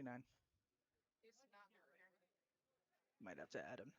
99. Might have to add him.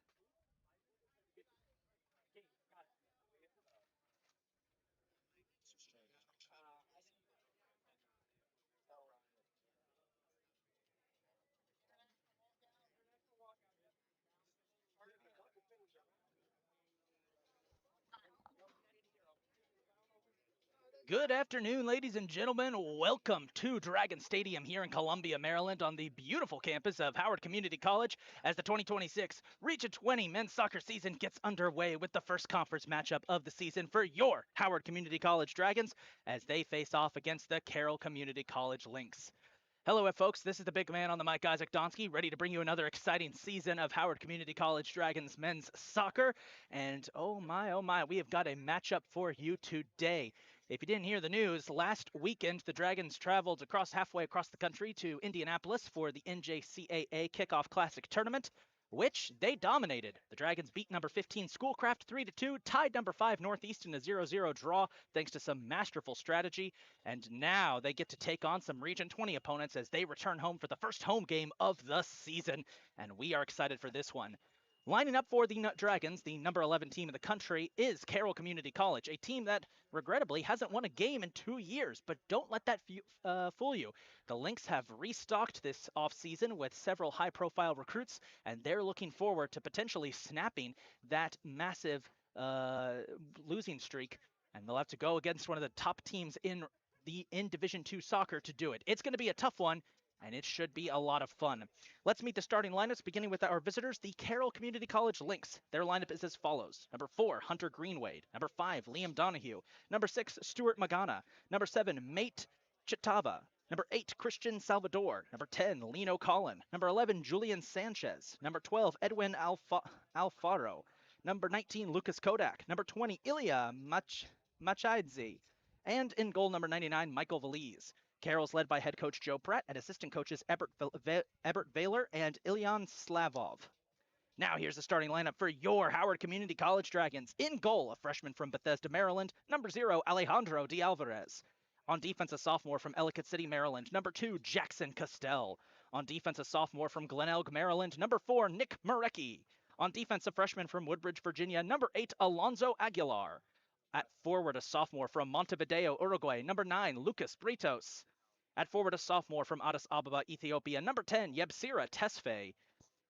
Good afternoon, ladies and gentlemen. Welcome to Dragon Stadium here in Columbia, Maryland, on the beautiful campus of Howard Community College as the 2026 Region 20 men's soccer season gets underway with the first conference matchup of the season for your Howard Community College Dragons as they face off against the Carroll Community College Lynx. Hello, folks. This is the big man on the mic, Isaac Donsky, ready to bring you another exciting season of Howard Community College Dragons men's soccer. And oh my, we have got a matchup for you today. If you didn't hear the news, last weekend the Dragons traveled halfway across the country to Indianapolis for the NJCAA Kickoff Classic Tournament, which they dominated. The Dragons beat number 15 Schoolcraft 3-2, tied number 5 Northeast in a 0-0 draw thanks to some masterful strategy, and now they get to take on some Region 20 opponents as they return home for the first home game of the season, and we are excited for this one. Lining up for the Dragons, the number 11 team in the country, is Carroll Community College, a team that regrettably hasn't won a game in 2 years, but don't let that fool you. The Lynx have restocked this offseason with several high-profile recruits, and they're looking forward to potentially snapping that massive losing streak, and they'll have to go against one of the top teams in Division 2 soccer to do it. It's going to be a tough one, and it should be a lot of fun. Let's meet the starting lineups, beginning with our visitors, the Carroll Community College Lynx. Their lineup is as follows. Number 4, Hunter Greenwade. Number 5, Liam Donahue. Number 6, Stuart Magana. Number 7, Mate Chitava. Number 8, Christian Salvador. Number 10, Lino Collin. Number 11, Julian Sanchez. Number 12, Edwin Alfaro. Number 19, Lucas Kodak. Number 20, Ilya Machidze. And in goal, number 99, Michael Veliz. Carroll's led by head coach Joe Pratt and assistant coaches Ebert Vaylor and Ilyan Slavov. Now here's the starting lineup for your Howard Community College Dragons. In goal, a freshman from Bethesda, Maryland, number 0, Alejandro De Alvarez. On defense, a sophomore from Ellicott City, Maryland, number 2, Jackson Castell. On defense, a sophomore from Glen Elg, Maryland, number 4, Nick Marecki. On defense, a freshman from Woodbridge, Virginia, number 8, Alonzo Aguilar. At forward, a sophomore from Montevideo, Uruguay, number 9, Lucas Britos. At forward, a sophomore from Addis Ababa, Ethiopia, number 10, Yebsira Tesfaye.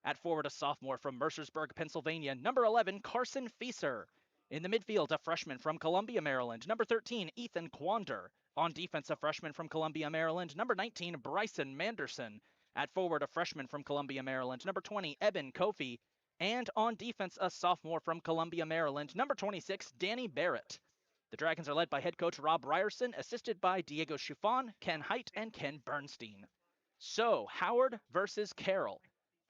At forward, a sophomore from Mercersburg, Pennsylvania, number 11, Carson Fieser. In the midfield, a freshman from Columbia, Maryland, number 13, Ethan Quander. On defense, a freshman from Columbia, Maryland, number 19, Bryson Manderson. At forward, a freshman from Columbia, Maryland, number 20, Eben Kofi. And on defense, a sophomore from Columbia, Maryland, number 26, Danny Barrett. The Dragons are led by head coach Rob Ryerson, assisted by Diego Chiffon, Ken Height, and Ken Bernstein. So, Howard versus Carroll.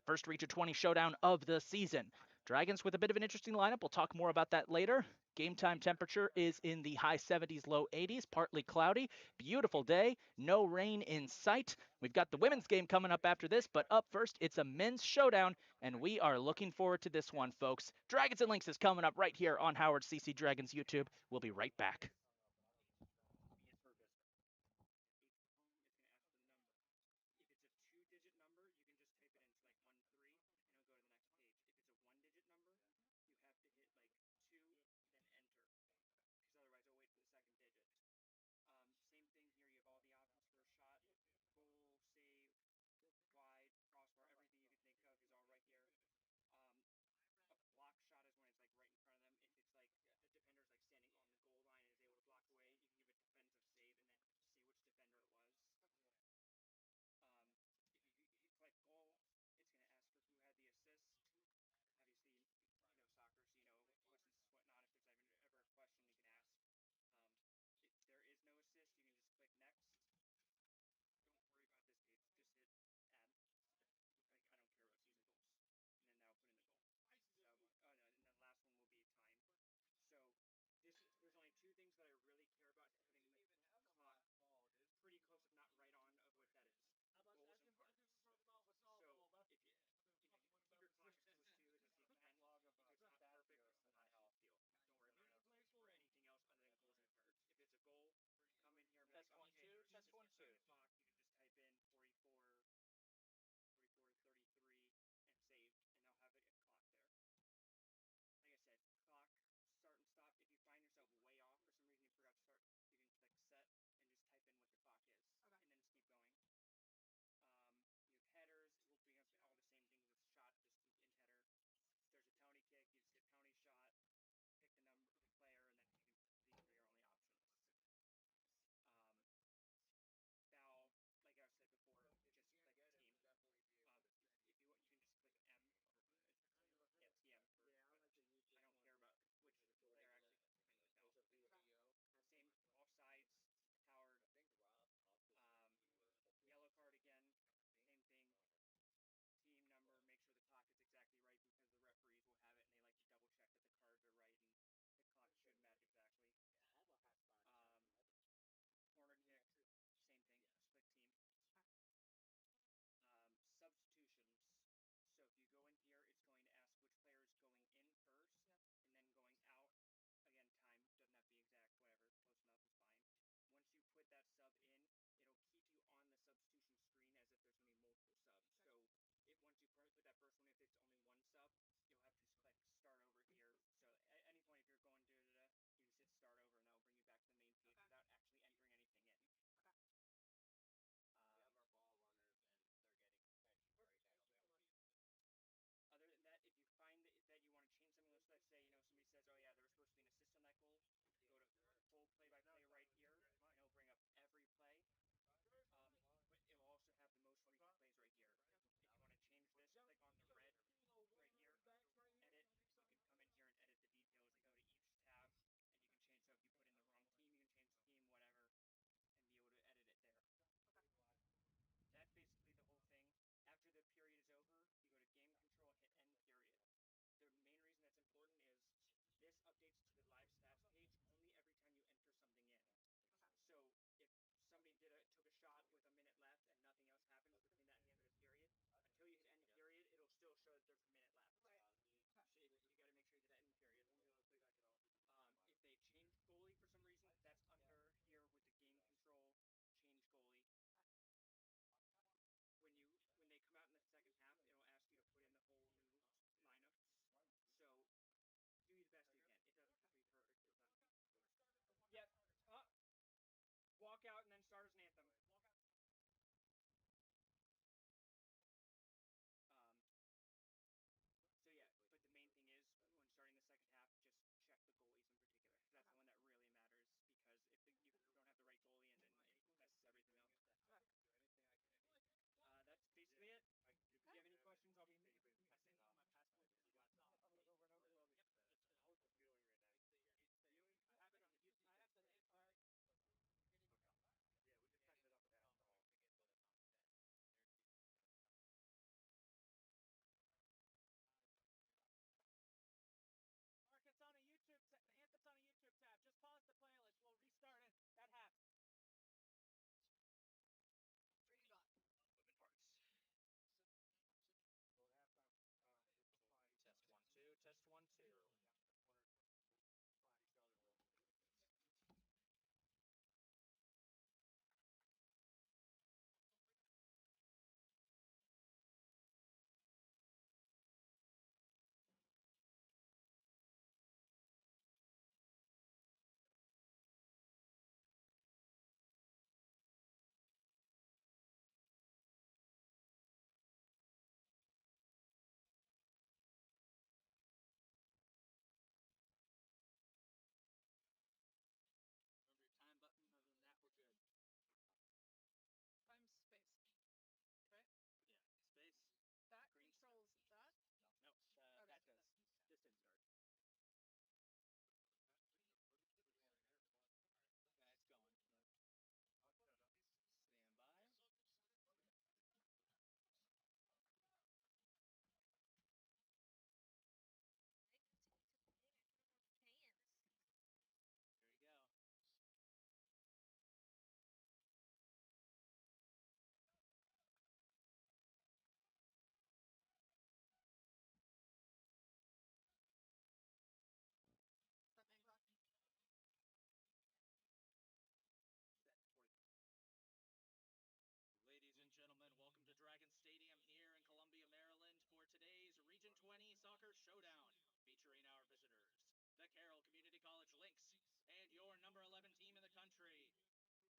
First Region 20 showdown of the season. Dragons with a bit of an interesting lineup. We'll talk more about that later. Game time temperature is in the high 70s, low 80s, partly cloudy. Beautiful day, no rain in sight. We've got the women's game coming up after this, but up first, it's a men's showdown, and we are looking forward to this one, folks. Dragons and Lynx is coming up right here on Howard CC Dragons YouTube. We'll be right back.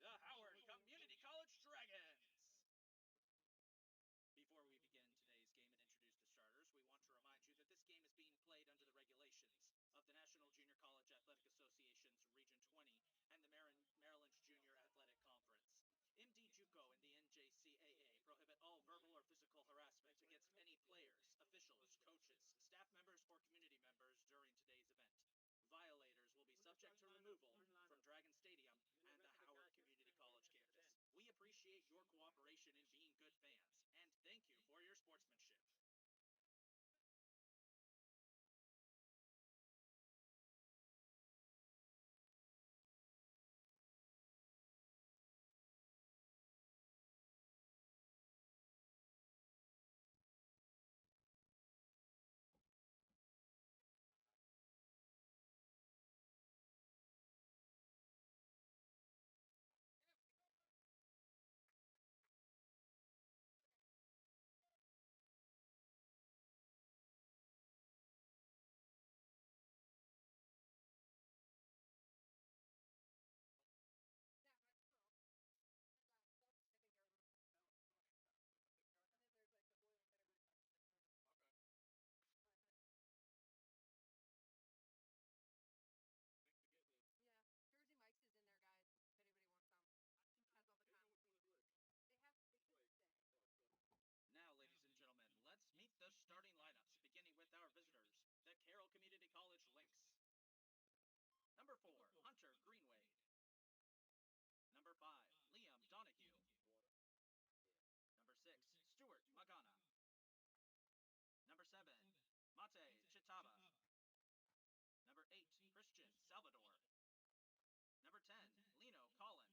the Howard Community College Dragons. Before we begin today's game and introduce the starters, we want to remind you that this game is being played under the regulations of the National Junior College Athletic Association's Region 20 and the Maryland Junior Athletic Conference. MD JUCO and the NJCAA prohibit all verbal or physical harassment against any players, officials, coaches, staff members, or community members during today's event. Violators will be subject to removal from Dragon Stadium and the Howard Community College campus. We appreciate your cooperation in being good fans, and thank you for your sportsmanship. Yeah, Jersey Mike's is in there, guys. If anybody wants some, has all the They have. They should stay. Now, ladies and gentlemen, let's meet the starting lineups, beginning with our visitors, the Carroll Community College Lynx. Number 4, Hunter Greenwade. Number 5, Liam Donahue. Number 6, Stuart Magana. Number 7, Mate Chitaba. Number 8, Christian Salvador. Number 10, Lino Collin.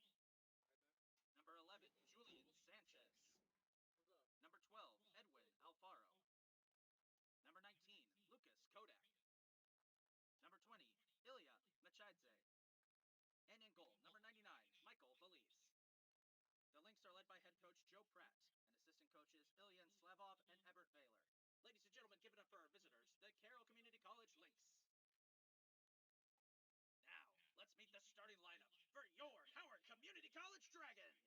Number 11, Julian Sanchez. Number 12, Edwin Alfaro. Number 19, Lucas Kodak. Number 20, Ilya Machadze. And in goal, number 99, Michael Valise. The Lynx are led by head coach Joe Pratt and assistant coaches Ilyan Slavov and Ebert Baylor. Ladies and gentlemen, give it up for our visitors, the Carroll Community College Lynx. Now, let's meet the starting lineup for your Howard Community College Dragons.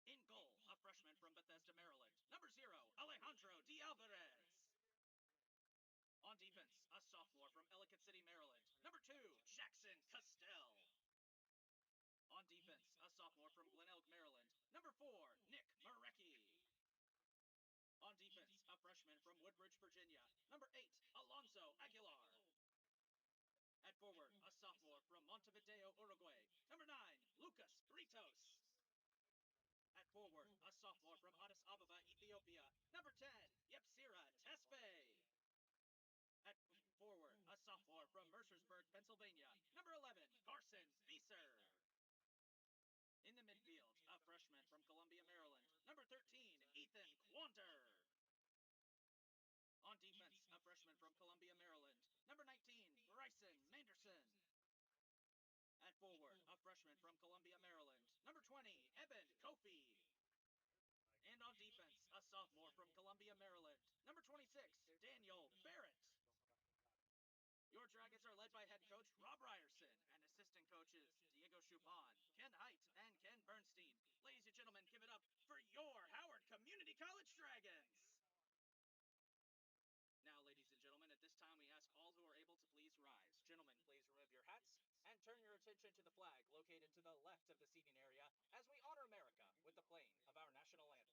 In goal, a freshman from Bethesda, Maryland, number 0, Alejandro D. Alvarez. On defense, a sophomore from Ellicott City, Maryland, number 2, Jackson Castell. On defense, a sophomore from Glen Elk, Maryland, number 4, Nick Marecki. On defense, a freshman from Woodbridge, Virginia, number 8, Alonso Aguilar. At forward, a sophomore from Montevideo, Uruguay, number 9, Lucas Britos. At forward, a sophomore from Addis Ababa, Ethiopia, number 10, Yepsira Tesfaye. At forward, a sophomore from Mercersburg, Pennsylvania, number 11, Carson Fieser. In the midfield, a freshman from Columbia, Maryland, number 13, Ethan Quanter. On defense, a freshman from Columbia, Maryland, number 19, Bryson Manderson. At forward, a freshman from Columbia, Maryland, number 20, Evan Kofi. And on defense, a sophomore from Columbia, Maryland, number 26, Daniel Barrett. Your Dragons are led by head coach Rob Ryerson and assistant coaches Diego Chupon, Ken Height, and Ken Bernstein. Ladies and gentlemen, give it up for your Howard Community College Dragons. Now, ladies and gentlemen, at this time we ask all who are able to please rise. Gentlemen, please remove your hats and turn your attention to the flag located to the left of the seating area as we honor America with the playing of our national anthem.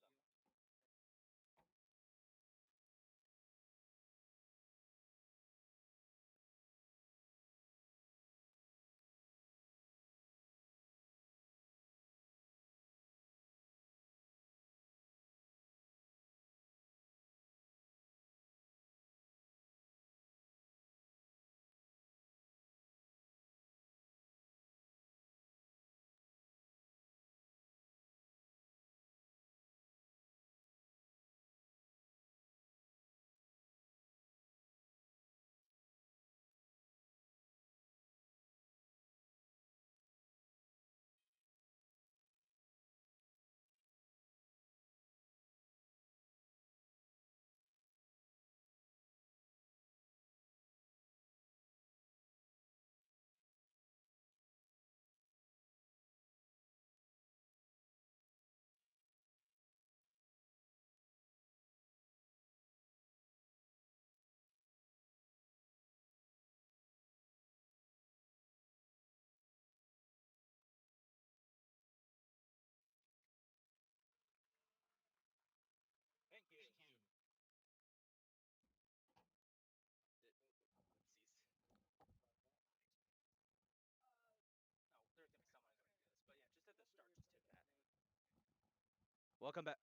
Welcome back.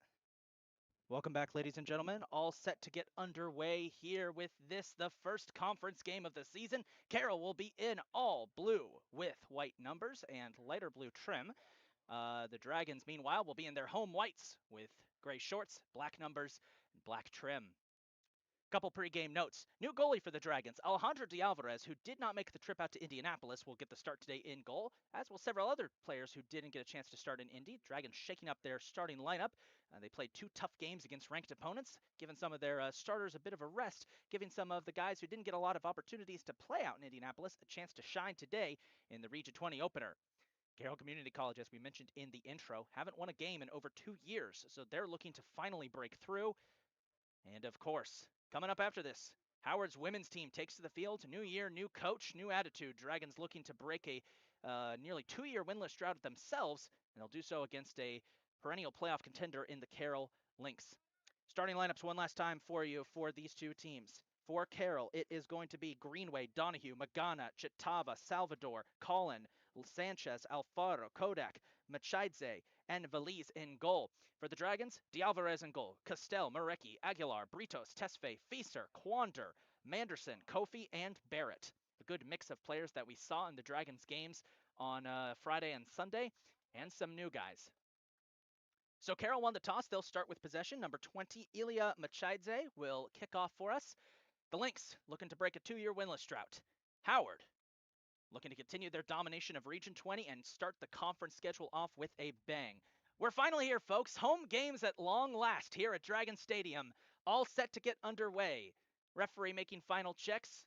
Welcome back, ladies and gentlemen. All set to get underway here with this, the first conference game of the season. Carroll will be in all blue with white numbers and lighter blue trim. The Dragons, meanwhile, will be in their home whites with gray shorts, black numbers, and black trim. Couple pregame notes. New goalie for the Dragons, Alejandro de Alvarez, who did not make the trip out to Indianapolis, will get the start today in goal, as will several other players who didn't get a chance to start in Indy. Dragons shaking up their starting lineup. They played 2 tough games against ranked opponents, giving some of their starters a bit of a rest, giving some of the guys who didn't get a lot of opportunities to play out in Indianapolis a chance to shine today in the Region 20 opener. Carroll Community College, as we mentioned in the intro, haven't won a game in over 2 years, so they're looking to finally break through. And of course, coming up after this, Howard's women's team takes to the field. New year, new coach, new attitude. Dragons looking to break a nearly 2-year winless drought themselves, and they'll do so against a perennial playoff contender in the Carroll Lynx. Starting lineups one last time for you for these two teams. For Carroll, it is going to be Greenway, Donahue, Magana, Chitava, Salvador, Collin, Sanchez, Alfaro, Kodak, Machaidze, and Valise in goal. For the Dragons, D'Alvarez in goal, Castell, Marecki, Aguilar, Britos, Tesfaye, Fieser, Quander, Manderson, Kofi, and Barrett. A good mix of players that we saw in the Dragons games on Friday and Sunday, and some new guys. So Carroll won the toss. They'll start with possession. Number 20, Ilya Machaidze will kick off for us. The Lynx looking to break a 2-year winless drought. Howard looking to continue their domination of Region 20 and start the conference schedule off with a bang. We're finally here, folks. Home games at long last here at Dragon Stadium. All set to get underway. Referee making final checks.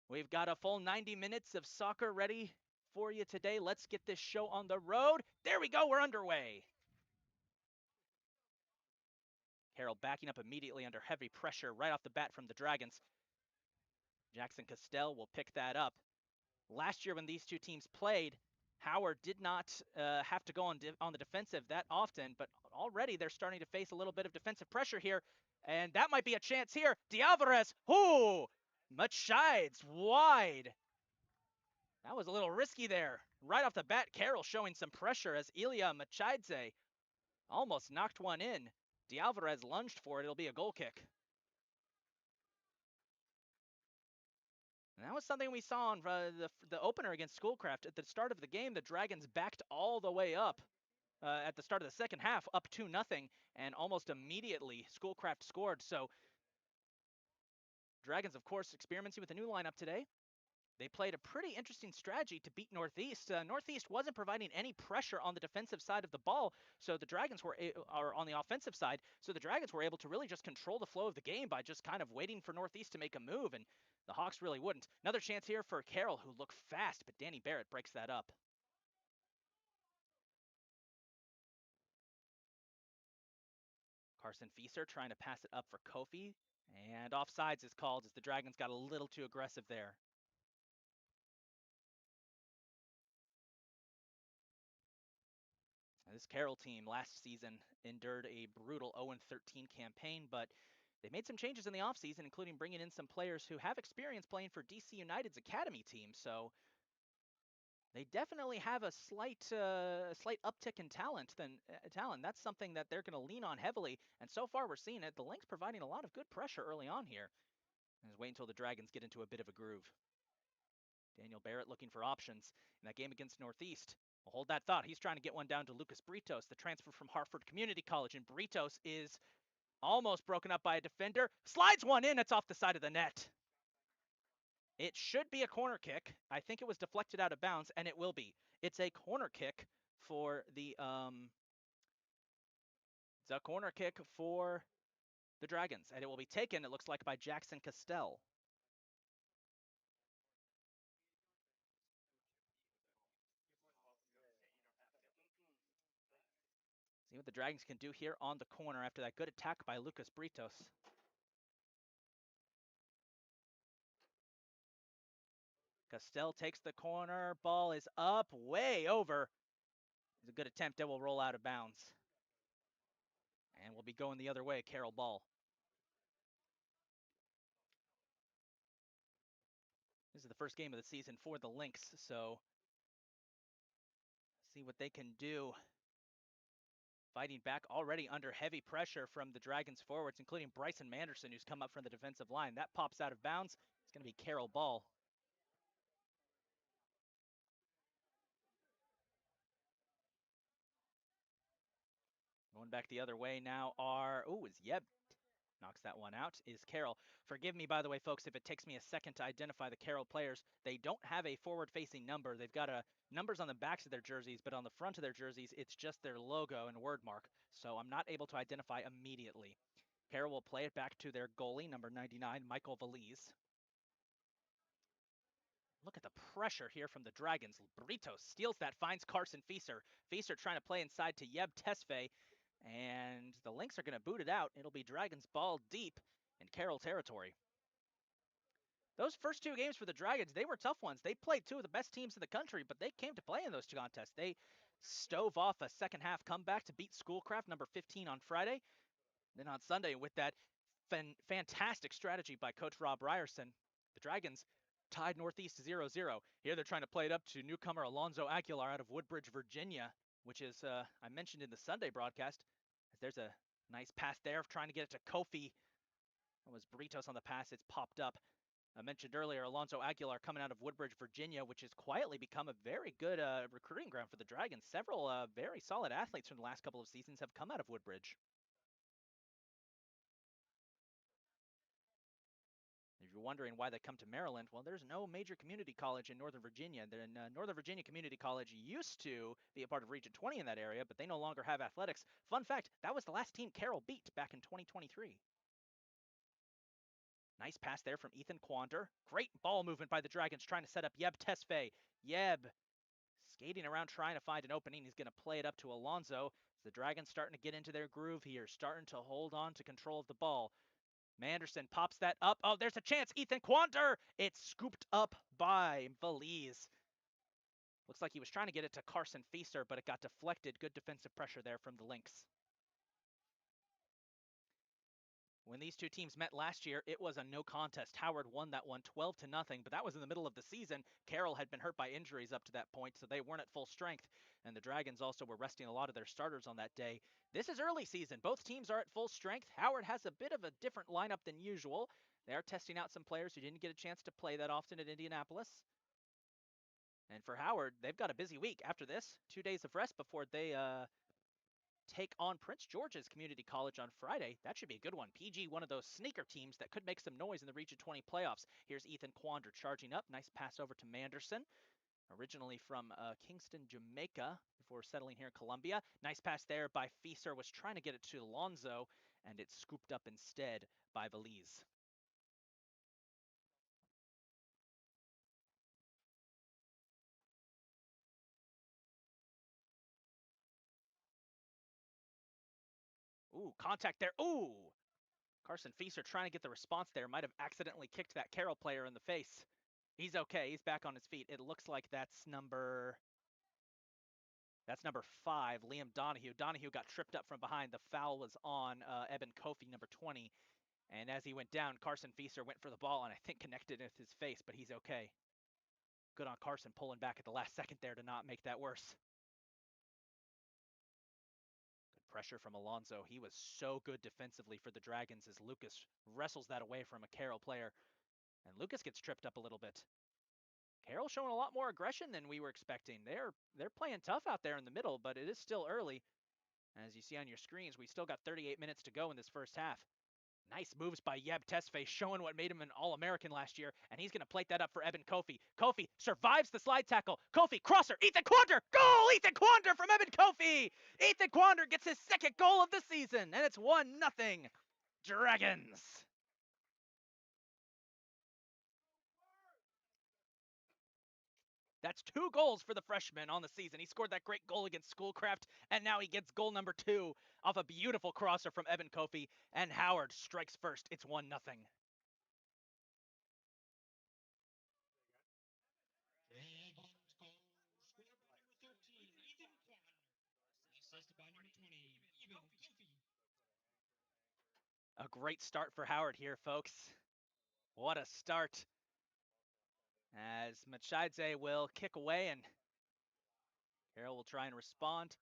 We've got a full 90 minutes of soccer ready for you today. Let's get this show on the road. There we go. We're underway. Carroll backing up immediately under heavy pressure right off the bat from the Dragons. Jackson Castell will pick that up. Last year when these two teams played, Howard did not have to go on the defensive that often, but already they're starting to face a little bit of defensive pressure here, and that might be a chance here. D'Alvarez, ooh, Machides wide. That was a little risky there. Right off the bat, Carroll showing some pressure as Ilya Machides almost knocked one in. D'Alvarez lunged for it. It'll be a goal kick. And that was something we saw on the opener against Schoolcraft. At the start of the game, the Dragons backed all the way up at the start of the second half, up 2-0, and almost immediately Schoolcraft scored. So Dragons, of course, experimenting with a new lineup today. They played a pretty interesting strategy to beat Northeast. Northeast wasn't providing any pressure on the defensive side of the ball, so the Dragons are on the offensive side. So the Dragons were able to really just control the flow of the game by just kind of waiting for Northeast to make a move, and the Hawks really wouldn't. Another chance here for Carroll, who looked fast, but Danny Barrett breaks that up. Carson Fieser trying to pass it up for Kofi, and offsides is called as the Dragons got a little too aggressive there. This Carroll team last season endured a brutal 0-13 campaign, but they made some changes in the offseason, including bringing in some players who have experience playing for DC United's academy team. So they definitely have a slight uptick in talent. That's something that they're going to lean on heavily. And so far, we're seeing it. The Lynx providing a lot of good pressure early on here. Just wait until the Dragons get into a bit of a groove. Daniel Barrett looking for options in that game against Northeast. Well, hold that thought. He's trying to get one down to Lucas Britos, the transfer from Hartford Community College. And Britos is almost broken up by a defender. Slides one in. It's off the side of the net. It should be a corner kick. I think it was deflected out of bounds, and it will be. It's a corner kick for the it's a corner kick for the Dragons, and it will be taken, it looks like, by Jackson Castell. See what the Dragons can do here on the corner after that good attack by Lucas Britos. Castell takes the corner. Ball is up, way over. It's a good attempt. It will roll out of bounds. And we'll be going the other way, Carroll ball. This is the first game of the season for the Lynx, so see what they can do fighting back already under heavy pressure from the Dragons forwards, including Bryson Manderson, who's come up from the defensive line. That pops out of bounds. It's going to be Carroll ball. Going back the other way now is Yeb. Knocks that one out, is Carroll. Forgive me, by the way, folks, if it takes me a second to identify the Carroll players. They don't have a forward-facing number. They've got numbers on the backs of their jerseys, but on the front of their jerseys, it's just their logo and word mark. So I'm not able to identify immediately. Carroll will play it back to their goalie, number 99, Michael Valise. Look at the pressure here from the Dragons. Burrito steals that, finds Carson Fieser. Fieser trying to play inside to Yeb Tesfaye, and the Lynx are going to boot it out. It'll be Dragons ball deep in Carroll territory. Those first two games for the Dragons, they were tough ones. They played two of the best teams in the country, but they came to play in those two contests. They stove off a second half comeback to beat Schoolcraft, number 15, on Friday. Then on Sunday, with that fantastic strategy by Coach Rob Ryerson, the Dragons tied Northeast 0-0. Here they're trying to play it up to newcomer Alonzo Aguilar out of Woodbridge, Virginia, which is, I mentioned in the Sunday broadcast, as there's a nice pass there, trying to get it to Kofi. That was Britos on the pass. It's popped up. I mentioned earlier Alonzo Aguilar coming out of Woodbridge, Virginia, which has quietly become a very good recruiting ground for the Dragons. Several very solid athletes from the last couple of seasons have come out of Woodbridge. If you're wondering why they come to Maryland, well, there's no major community college in Northern Virginia. Northern Virginia Community College used to be a part of Region 20 in that area, but they no longer have athletics. Fun fact, that was the last team Carroll beat back in 2023. Nice pass there from Ethan Quander. Great ball movement by the Dragons trying to set up Yeb Tesfaye. Yeb skating around trying to find an opening. He's going to play it up to Alonzo. The Dragons starting to get into their groove here, starting to hold on to control of the ball. Manderson pops that up. Oh, there's a chance. Ethan Quander. It's scooped up by Valise. Looks like he was trying to get it to Carson Fieser, but it got deflected. Good defensive pressure there from the Lynx. When these two teams met last year, it was a no contest. Howard won that one 12-0, but that was in the middle of the season. Carroll had been hurt by injuries up to that point, so they weren't at full strength, and the Dragons also were resting a lot of their starters on that day. This is early season. Both teams are at full strength. Howard has a bit of a different lineup than usual. They are testing out some players who didn't get a chance to play that often at Indianapolis. And for Howard, they've got a busy week after this. 2 days of rest before they take on Prince George's Community College on Friday. That should be a good one. PG, one of those sneaker teams that could make some noise in the Region 20 playoffs. Here's Ethan Quander charging up. Nice pass over to Manderson. Originally from Kingston, Jamaica, before settling here in Columbia. Nice pass there by Fieser. Was trying to get it to Alonzo, and it's scooped up instead by Valise. Ooh, contact there. Ooh! Carson Fieser trying to get the response there. Might have accidentally kicked that Carroll player in the face. He's okay. He's back on his feet. It looks like that's number 5, Liam Donahue. Donahue got tripped up from behind. The foul was on Eben Kofi, number 20. And as he went down, Carson Fieser went for the ball and I think connected with his face, but he's okay. Good on Carson pulling back at the last second there to not make that worse. Good pressure from Alonzo. He was so good defensively for the Dragons as Lucas wrestles that away from a Carroll player. And Lucas gets tripped up a little bit. Carroll showing a lot more aggression than we were expecting. They're playing tough out there in the middle, but it is still early. As you see on your screens, we still got 38 minutes to go in this first half. Nice moves by Yeb Tesfaye, showing what made him an All-American last year, and he's going to plate that up for Eben Kofi. Kofi survives the slide tackle. Kofi, crosser, Ethan Quander, goal! Ethan Quander from Eben Kofi! Ethan Quander gets his second goal of the season, and it's 1-0 Dragons. That's 2 goals for the freshman on the season. He scored that great goal against Schoolcraft, and now he gets goal number 2 off a beautiful crosser from Eben Kofi, and Howard strikes first. It's 1-0. A great start for Howard here, folks. What a start. As Machidze will kick away and Carroll will try and respond.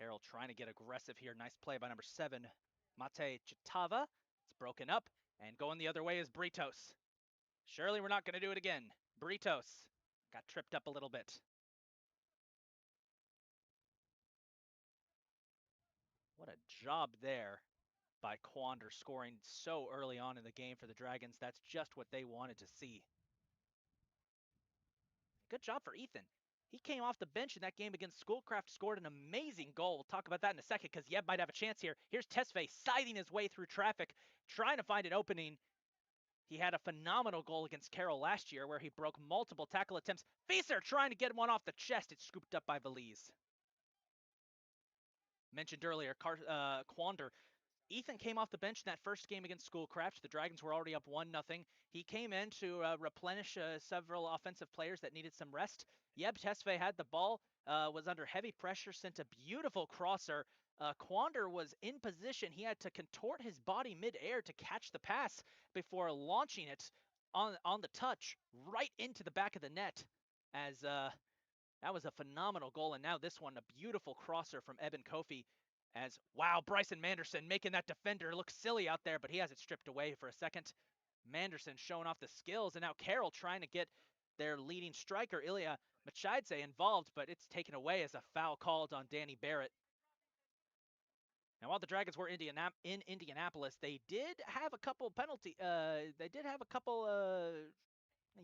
Carroll trying to get aggressive here. Nice play by number 7, Mate Chitava. It's broken up, and going the other way is Britos. Surely we're not going to do it again. Britos got tripped up a little bit. What a job there by Quander, scoring so early on in the game for the Dragons. That's just what they wanted to see. Good job for Ethan. He came off the bench in that game against Schoolcraft, scored an amazing goal. We'll talk about that in a second because Yeb might have a chance here. Here's Tesfaye scything his way through traffic, trying to find an opening. He had a phenomenal goal against Carroll last year where he broke multiple tackle attempts. Fieser trying to get one off the chest. It's scooped up by Valise. Mentioned earlier, Quander. Ethan came off the bench in that first game against Schoolcraft. The Dragons were already up 1-0. He came in to replenish several offensive players that needed some rest. Yeb Tesfaye had the ball, was under heavy pressure, sent a beautiful crosser. Quander was in position. He had to contort his body midair to catch the pass before launching it on the touch right into the back of the net as that was a phenomenal goal. And now this one, a beautiful crosser from Eben Kofi as, wow, Bryson Manderson making that defender look silly out there, but he has it stripped away for a second. Manderson showing off the skills, and now Carroll trying to get their leading striker, Ilya Machidze, involved, but it's taken away as a foul called on Danny Barrett. Now, while the Dragons were in Indianapolis, they did have a couple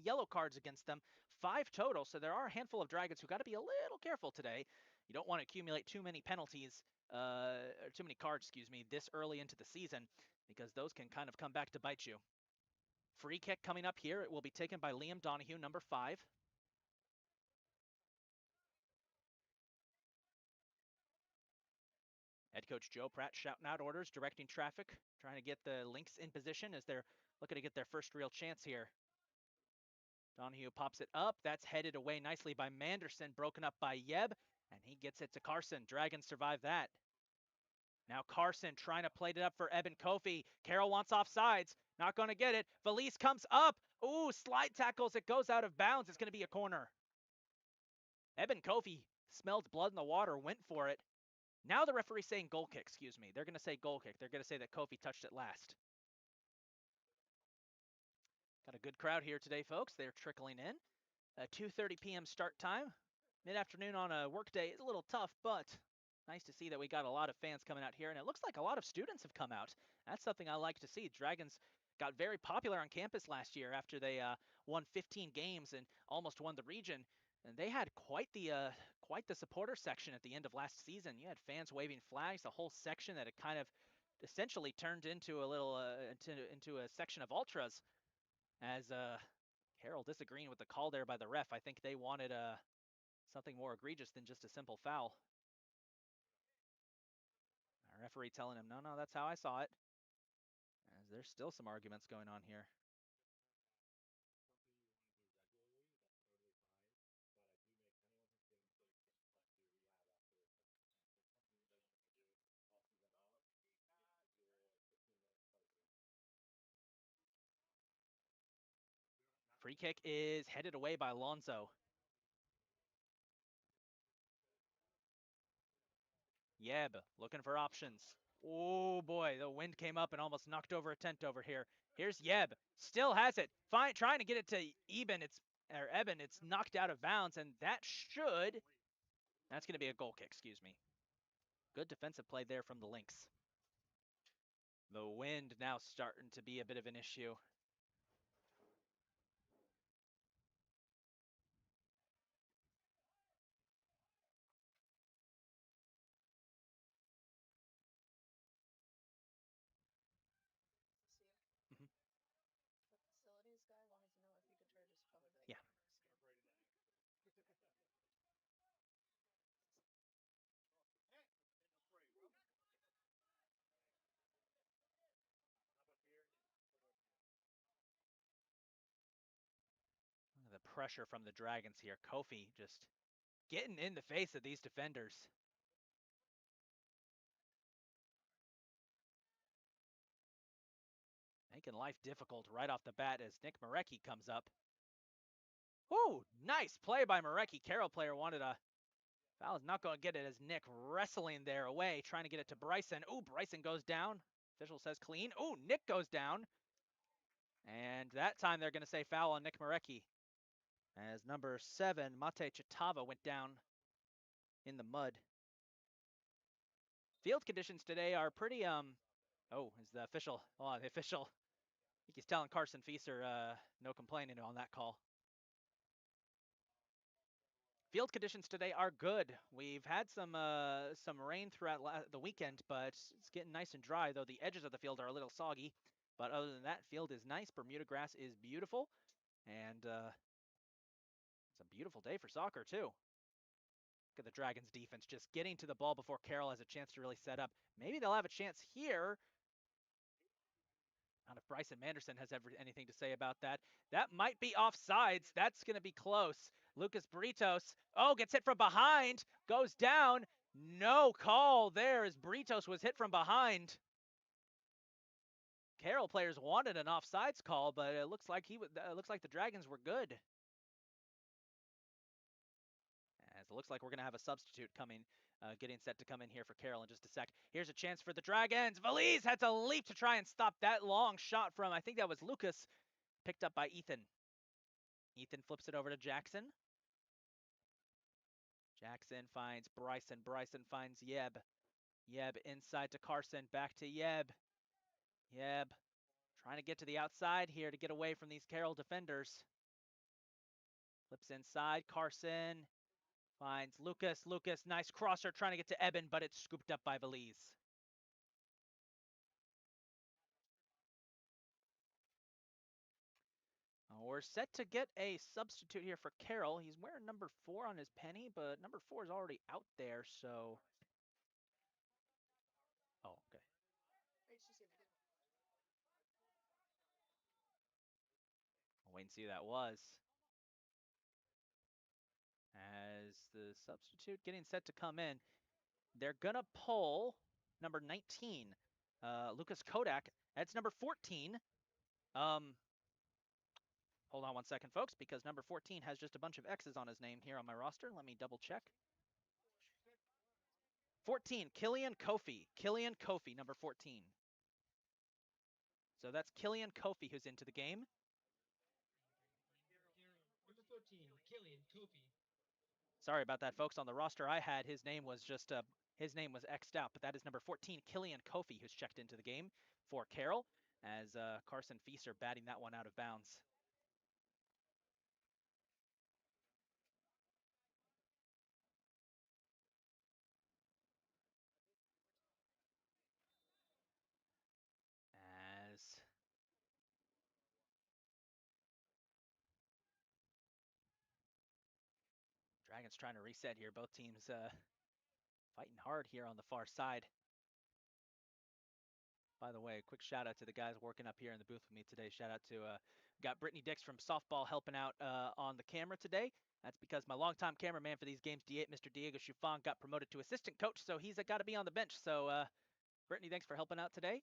yellow cards against them, 5 total. So there are a handful of Dragons who got to be a little careful today. You don't want to accumulate too many penalties, or too many cards, excuse me, this early into the season, because those can kind of come back to bite you. Free kick coming up here. It will be taken by Liam Donahue, number 5. Head coach Joe Pratt shouting out orders, directing traffic, trying to get the Lynx in position as they're looking to get their first real chance here. Donahue pops it up. That's headed away nicely by Manderson, broken up by Yeb, and he gets it to Carson. Dragons survive that. Now Carson trying to play it up for Eben Kofi. Carroll wants offsides. Not going to get it. Valise comes up. Ooh, slide tackles. It goes out of bounds. It's going to be a corner. Eben Kofi smelled blood in the water, went for it. Now the referee's saying goal kick, excuse me. They're going to say goal kick. They're going to say that Kofi touched it last. Got a good crowd here today, folks. They're trickling in. 2:30 p.m. start time. Mid-afternoon on a work day is a little tough, but nice to see that we got a lot of fans coming out here, and it looks like a lot of students have come out. That's something I like to see. Dragons got very popular on campus last year after they won 15 games and almost won the region. And they had quite the supporter section at the end of last season. You had fans waving flags, a whole section that had kind of essentially turned into a little into a section of ultras. As Carroll disagreeing with the call there by the ref. I think they wanted something more egregious than just a simple foul. Our referee telling him, no, that's how I saw it. As there's still some arguments going on here. Free kick is headed away by Alonso. Yeb looking for options. Oh boy, the wind came up and almost knocked over a tent over here. Here's Yeb, still has it. Fine, trying to get it to Eben. It's knocked out of bounds, and that's going to be a goal kick, excuse me. Good defensive play there from the Lynx. The wind now starting to be a bit of an issue. Mm-hmm. The facilities guy wanted to know if you could charge his phone. Yeah. The pressure from the Dragons here. Kofi just getting in the face of these defenders. Making life difficult right off the bat as Nick Marecki comes up. Ooh, nice play by Marecki. Carroll player wanted a Foul is not going to get it as Nick wrestling there away, trying to get it to Bryson. Ooh, Bryson goes down. Official says clean. Ooh, Nick goes down. And that time they're going to say foul on Nick Marecki, as number 7, Mate Chitava, went down in the mud. Field conditions today are pretty, oh, is the official, the official, I think he's telling Carson Fieser, no complaining on that call. Field conditions today are good. We've had some rain throughout the weekend, but it's getting nice and dry, though the edges of the field are a little soggy. But other than that, field is nice. Bermuda grass is beautiful, and it's a beautiful day for soccer, too. Look at the Dragons defense just getting to the ball before Carroll has a chance to really set up. Maybe they'll have a chance here. I don't know if Bryson Manderson has anything to say about that. That might be offsides. That's going to be close. Lucas Britos, gets hit from behind, goes down. No call there as Britos was hit from behind. Carroll players wanted an offsides call, but it looks like the Dragons were good. As it looks like we're going to have a substitute coming, getting set to come in here for Carroll in just a sec. Here's a chance for the Dragons. Valise had to leap to try and stop that long shot from, I think that was Lucas, picked up by Ethan. Ethan flips it over to Jackson. Jackson finds Bryson. Bryson finds Yeb. Yeb inside to Carson. Back to Yeb. Yeb trying to get to the outside here to get away from these Carroll defenders. Flips inside. Carson finds Lucas. Lucas, nice crosser trying to get to Eben, but it's scooped up by Valise. We're set to get a substitute here for Carroll. He's wearing number 4 on his penny, but number 4 is already out there, so... Oh, okay. I'll wait and see who that was. As the substitute getting set to come in, they're going to pull number 19, Lucas Kodak. That's number 14. Hold on one second, folks, because number 14 has just a bunch of X's on his name here on my roster. Let me double check. 14, Killian Kofi. Killian Kofi, number 14. So that's Killian Kofi who's into the game. Number 14, Killian Kofi. Sorry about that, folks. On the roster I had, his name was just his name was X'd out, but that is number 14, Killian Kofi, who's checked into the game for Carroll, as Carson Fieser batting that one out of bounds. As Dragons trying to reset here. Both teams fighting hard here on the far side. By the way, quick shout out to the guys working up here in the booth with me today. Shout out to got Brittany Dix from softball helping out on the camera today. That's because my longtime cameraman for these games, Mr. Diego Chiffon, got promoted to assistant coach, so he's got to be on the bench. So Brittany, thanks for helping out today.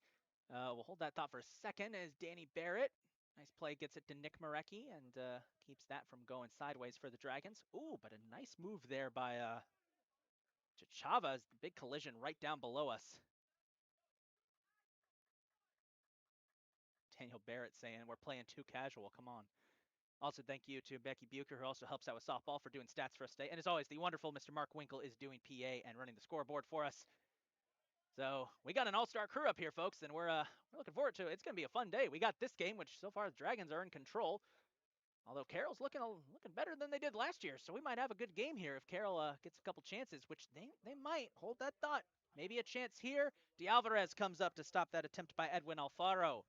We'll hold that thought for a second as Danny Barrett, nice play, gets it to Nick Marecki and keeps that from going sideways for the Dragons. Ooh, but a nice move there by Chava, the big collision right down below us. Daniel Barrett saying we're playing too casual. Come on. Also, thank you to Becky Bucher, who also helps out with softball, for doing stats for us today. And as always, the wonderful Mr. Mark Winkle is doing PA and running the scoreboard for us. So we got an all-star crew up here, folks, and we're looking forward to it. It's going to be a fun day. We got this game, which so far the Dragons are in control. Although Carroll's looking better than they did last year, so we might have a good game here if Carroll gets a couple chances, which they might. Hold that thought. Maybe a chance here. De Alvarez comes up to stop that attempt by Edwin Alfaro.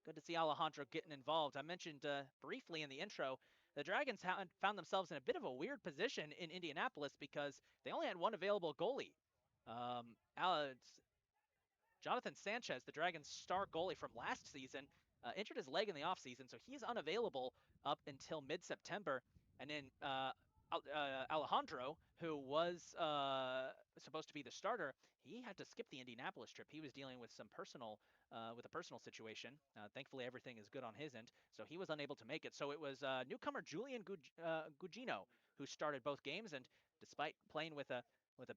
Good to see Alejandro getting involved. I mentioned briefly in the intro, the Dragons found themselves in a bit of a weird position in Indianapolis because they only had one available goalie. Jonathan Sanchez, the Dragons' star goalie from last season, injured his leg in the offseason, so he's unavailable up until mid-September. And then Alejandro, who was supposed to be the starter, he had to skip the Indianapolis trip. He was dealing with some with a personal situation. Thankfully, everything is good on his end, so he was unable to make it. So it was newcomer Julian Gugino who started both games, and Despite playing with a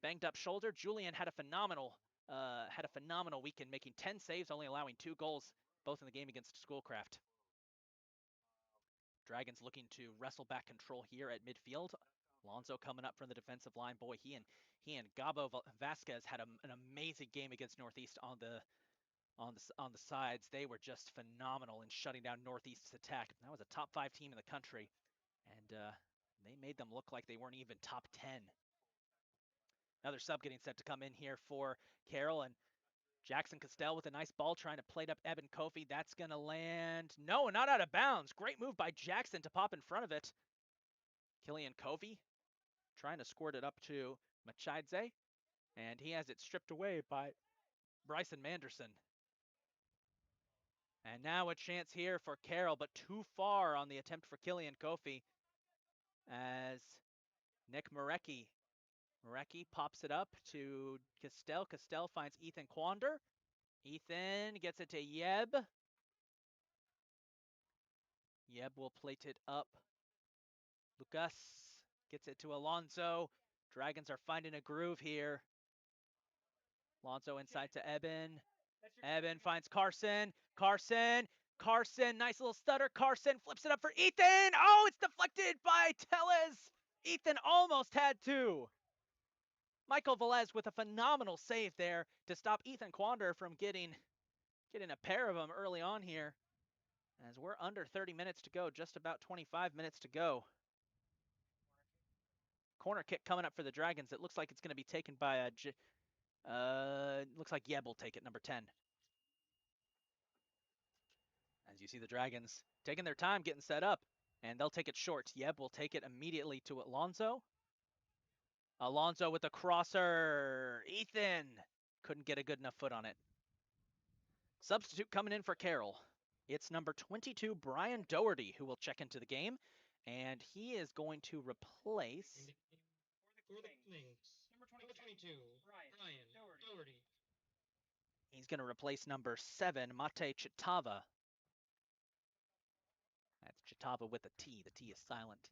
banged up shoulder, Julian had a phenomenal weekend, making 10 saves, only allowing 2 goals, both in the game against Schoolcraft. Dragons looking to wrestle back control here at midfield. Alonso coming up from the defensive line. Boy, he and Gabo Vasquez had an amazing game against Northeast on the sides. They were just phenomenal in shutting down Northeast's attack. That was a top 5 team in the country, and they made them look like they weren't even top 10. Another sub getting set to come in here for Carroll, and Jackson Castell with a nice ball trying to plate up Evan Kofi. That's going to land. No, not out of bounds. Great move by Jackson to pop in front of it. Killian Kofi trying to squirt it up to Machidze, and he has it stripped away by Bryson Manderson. And now a chance here for Carroll, but too far on the attempt for Killian Kofi as Nick Marecki pops it up to Castell. Castell finds Ethan Quander. Ethan gets it to Yeb. Yeb will plate it up. Lucas gets it to Alonso. Dragons are finding a groove here. Alonso inside to Eben. Eben finds Carson. Carson, nice little stutter. Carson flips it up for Ethan. Oh, it's deflected by Tellez. Ethan almost had 2. Michael Velez with a phenomenal save there to stop Ethan Quander from getting a pair of them early on here. As we're under 30 minutes to go, just about 25 minutes to go. Corner kick coming up for the Dragons. It looks like it's going to be taken by looks like Yeb will take it, number 10. As you see the Dragons taking their time getting set up, and they'll take it short. Yeb will take it immediately to Alonso. Alonso with the crosser. Ethan couldn't get a good enough foot on it. Substitute coming in for Carroll. It's number 22, Brian Doherty, who will check into the game, and he is going to replace... For the Kings, number 22, Brian Doherty. He's going to replace number 7, Mate Chitava. That's Chitava with a T. The T is silent.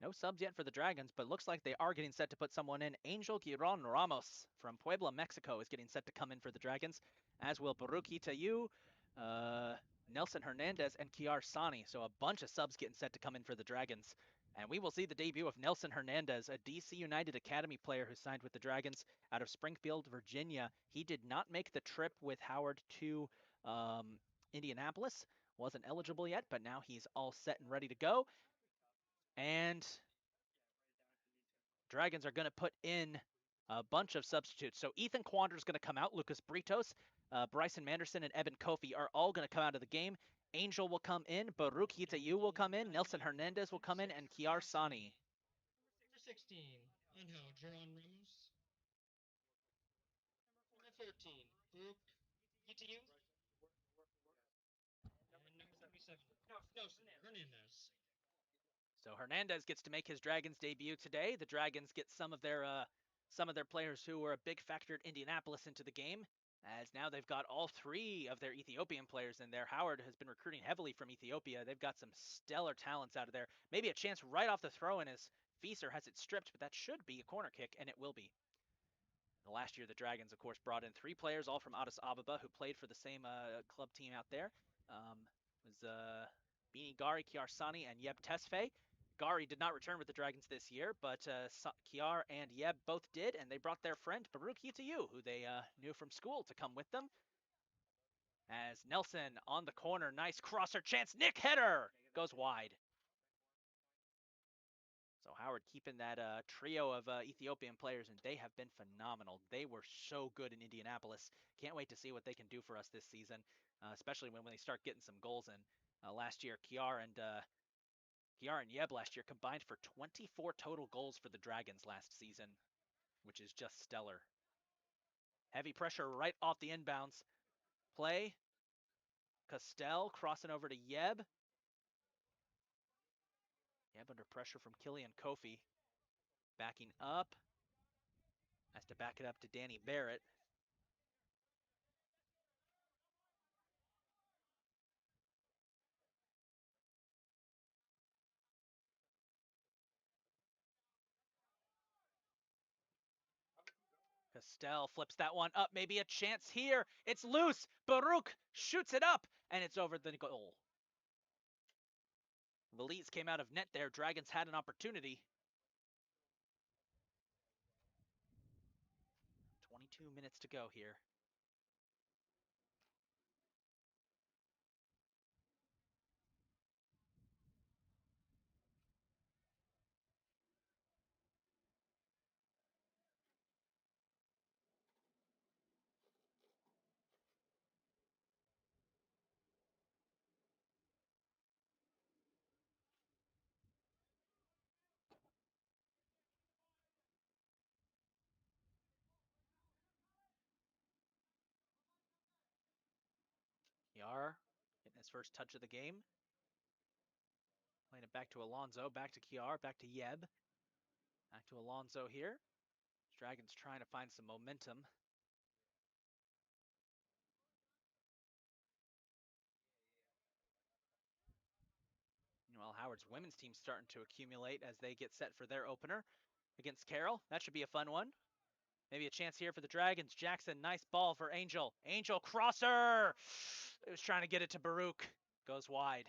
No subs yet for the Dragons, but looks like they are getting set to put someone in. Angel Giron Ramos from Puebla, Mexico is getting set to come in for the Dragons, as will Baruki Tayu, Nelson Hernandez, and Kiar Sani. So a bunch of subs getting set to come in for the Dragons. And we will see the debut of Nelson Hernandez, a DC United Academy player who signed with the Dragons out of Springfield, Virginia. He did not make the trip with Howard to Indianapolis. Wasn't eligible yet, but now he's all set and ready to go. And Dragons are going to put in a bunch of substitutes. So Ethan Quander is going to come out. Lucas Britos, Bryson Manderson, and Evan Kofi are all going to come out of the game. Angel will come in. Baruch Hitayu will come in. Nelson Hernandez will come in. And Kiar Sani. Number 16, Angel Geron Ramos. Number 13, Baruch Itayu. And number 77, Nelson Hernandez. So Hernandez gets to make his Dragons debut today. The Dragons get some of their players who were a big factor at Indianapolis into the game, as now they've got all 3 of their Ethiopian players in there. Howard has been recruiting heavily from Ethiopia. They've got some stellar talents out of there. Maybe a chance right off the throw-in as Fieser has it stripped, but that should be a corner kick, and it will be. The last year, the Dragons, of course, brought in 3 players, all from Addis Ababa, who played for the same club team out there. Was Bini Gari, Kiar Sani, and Yeb Tesfaye. Gari did not return with the Dragons this year, but Kiar and Yeb both did, and they brought their friend Baruch Hitayu, who they knew from school, to come with them. As Nelson on the corner, nice crosser chance, Nick header goes wide. So Howard keeping that trio of Ethiopian players, and they have been phenomenal. They were so good in Indianapolis. Can't wait to see what they can do for us this season, especially when they start getting some goals in. Last year, Kiar and Yeb last year combined for 24 total goals for the Dragons last season, which is just stellar. Heavy pressure right off the inbounds play. Castell crossing over to Yeb. Yeb under pressure from Killian Kofi. Backing up. Has to back it up to Danny Barrett. Estelle flips that one up. Maybe a chance here. It's loose. Baruch shoots it up, and it's over the goal. Valise came out of net there. Dragons had an opportunity. 22 minutes to go here. Yar getting his first touch of the game. Playing it back to Alonso, back to Kiar, back to Yeb. Back to Alonso here. Dragons trying to find some momentum. Meanwhile, Howard's women's team's starting to accumulate as they get set for their opener against Carroll. That should be a fun one. Maybe a chance here for the Dragons. Jackson, nice ball for Angel. Angel crosser! It was trying to get it to Baruch. Goes wide.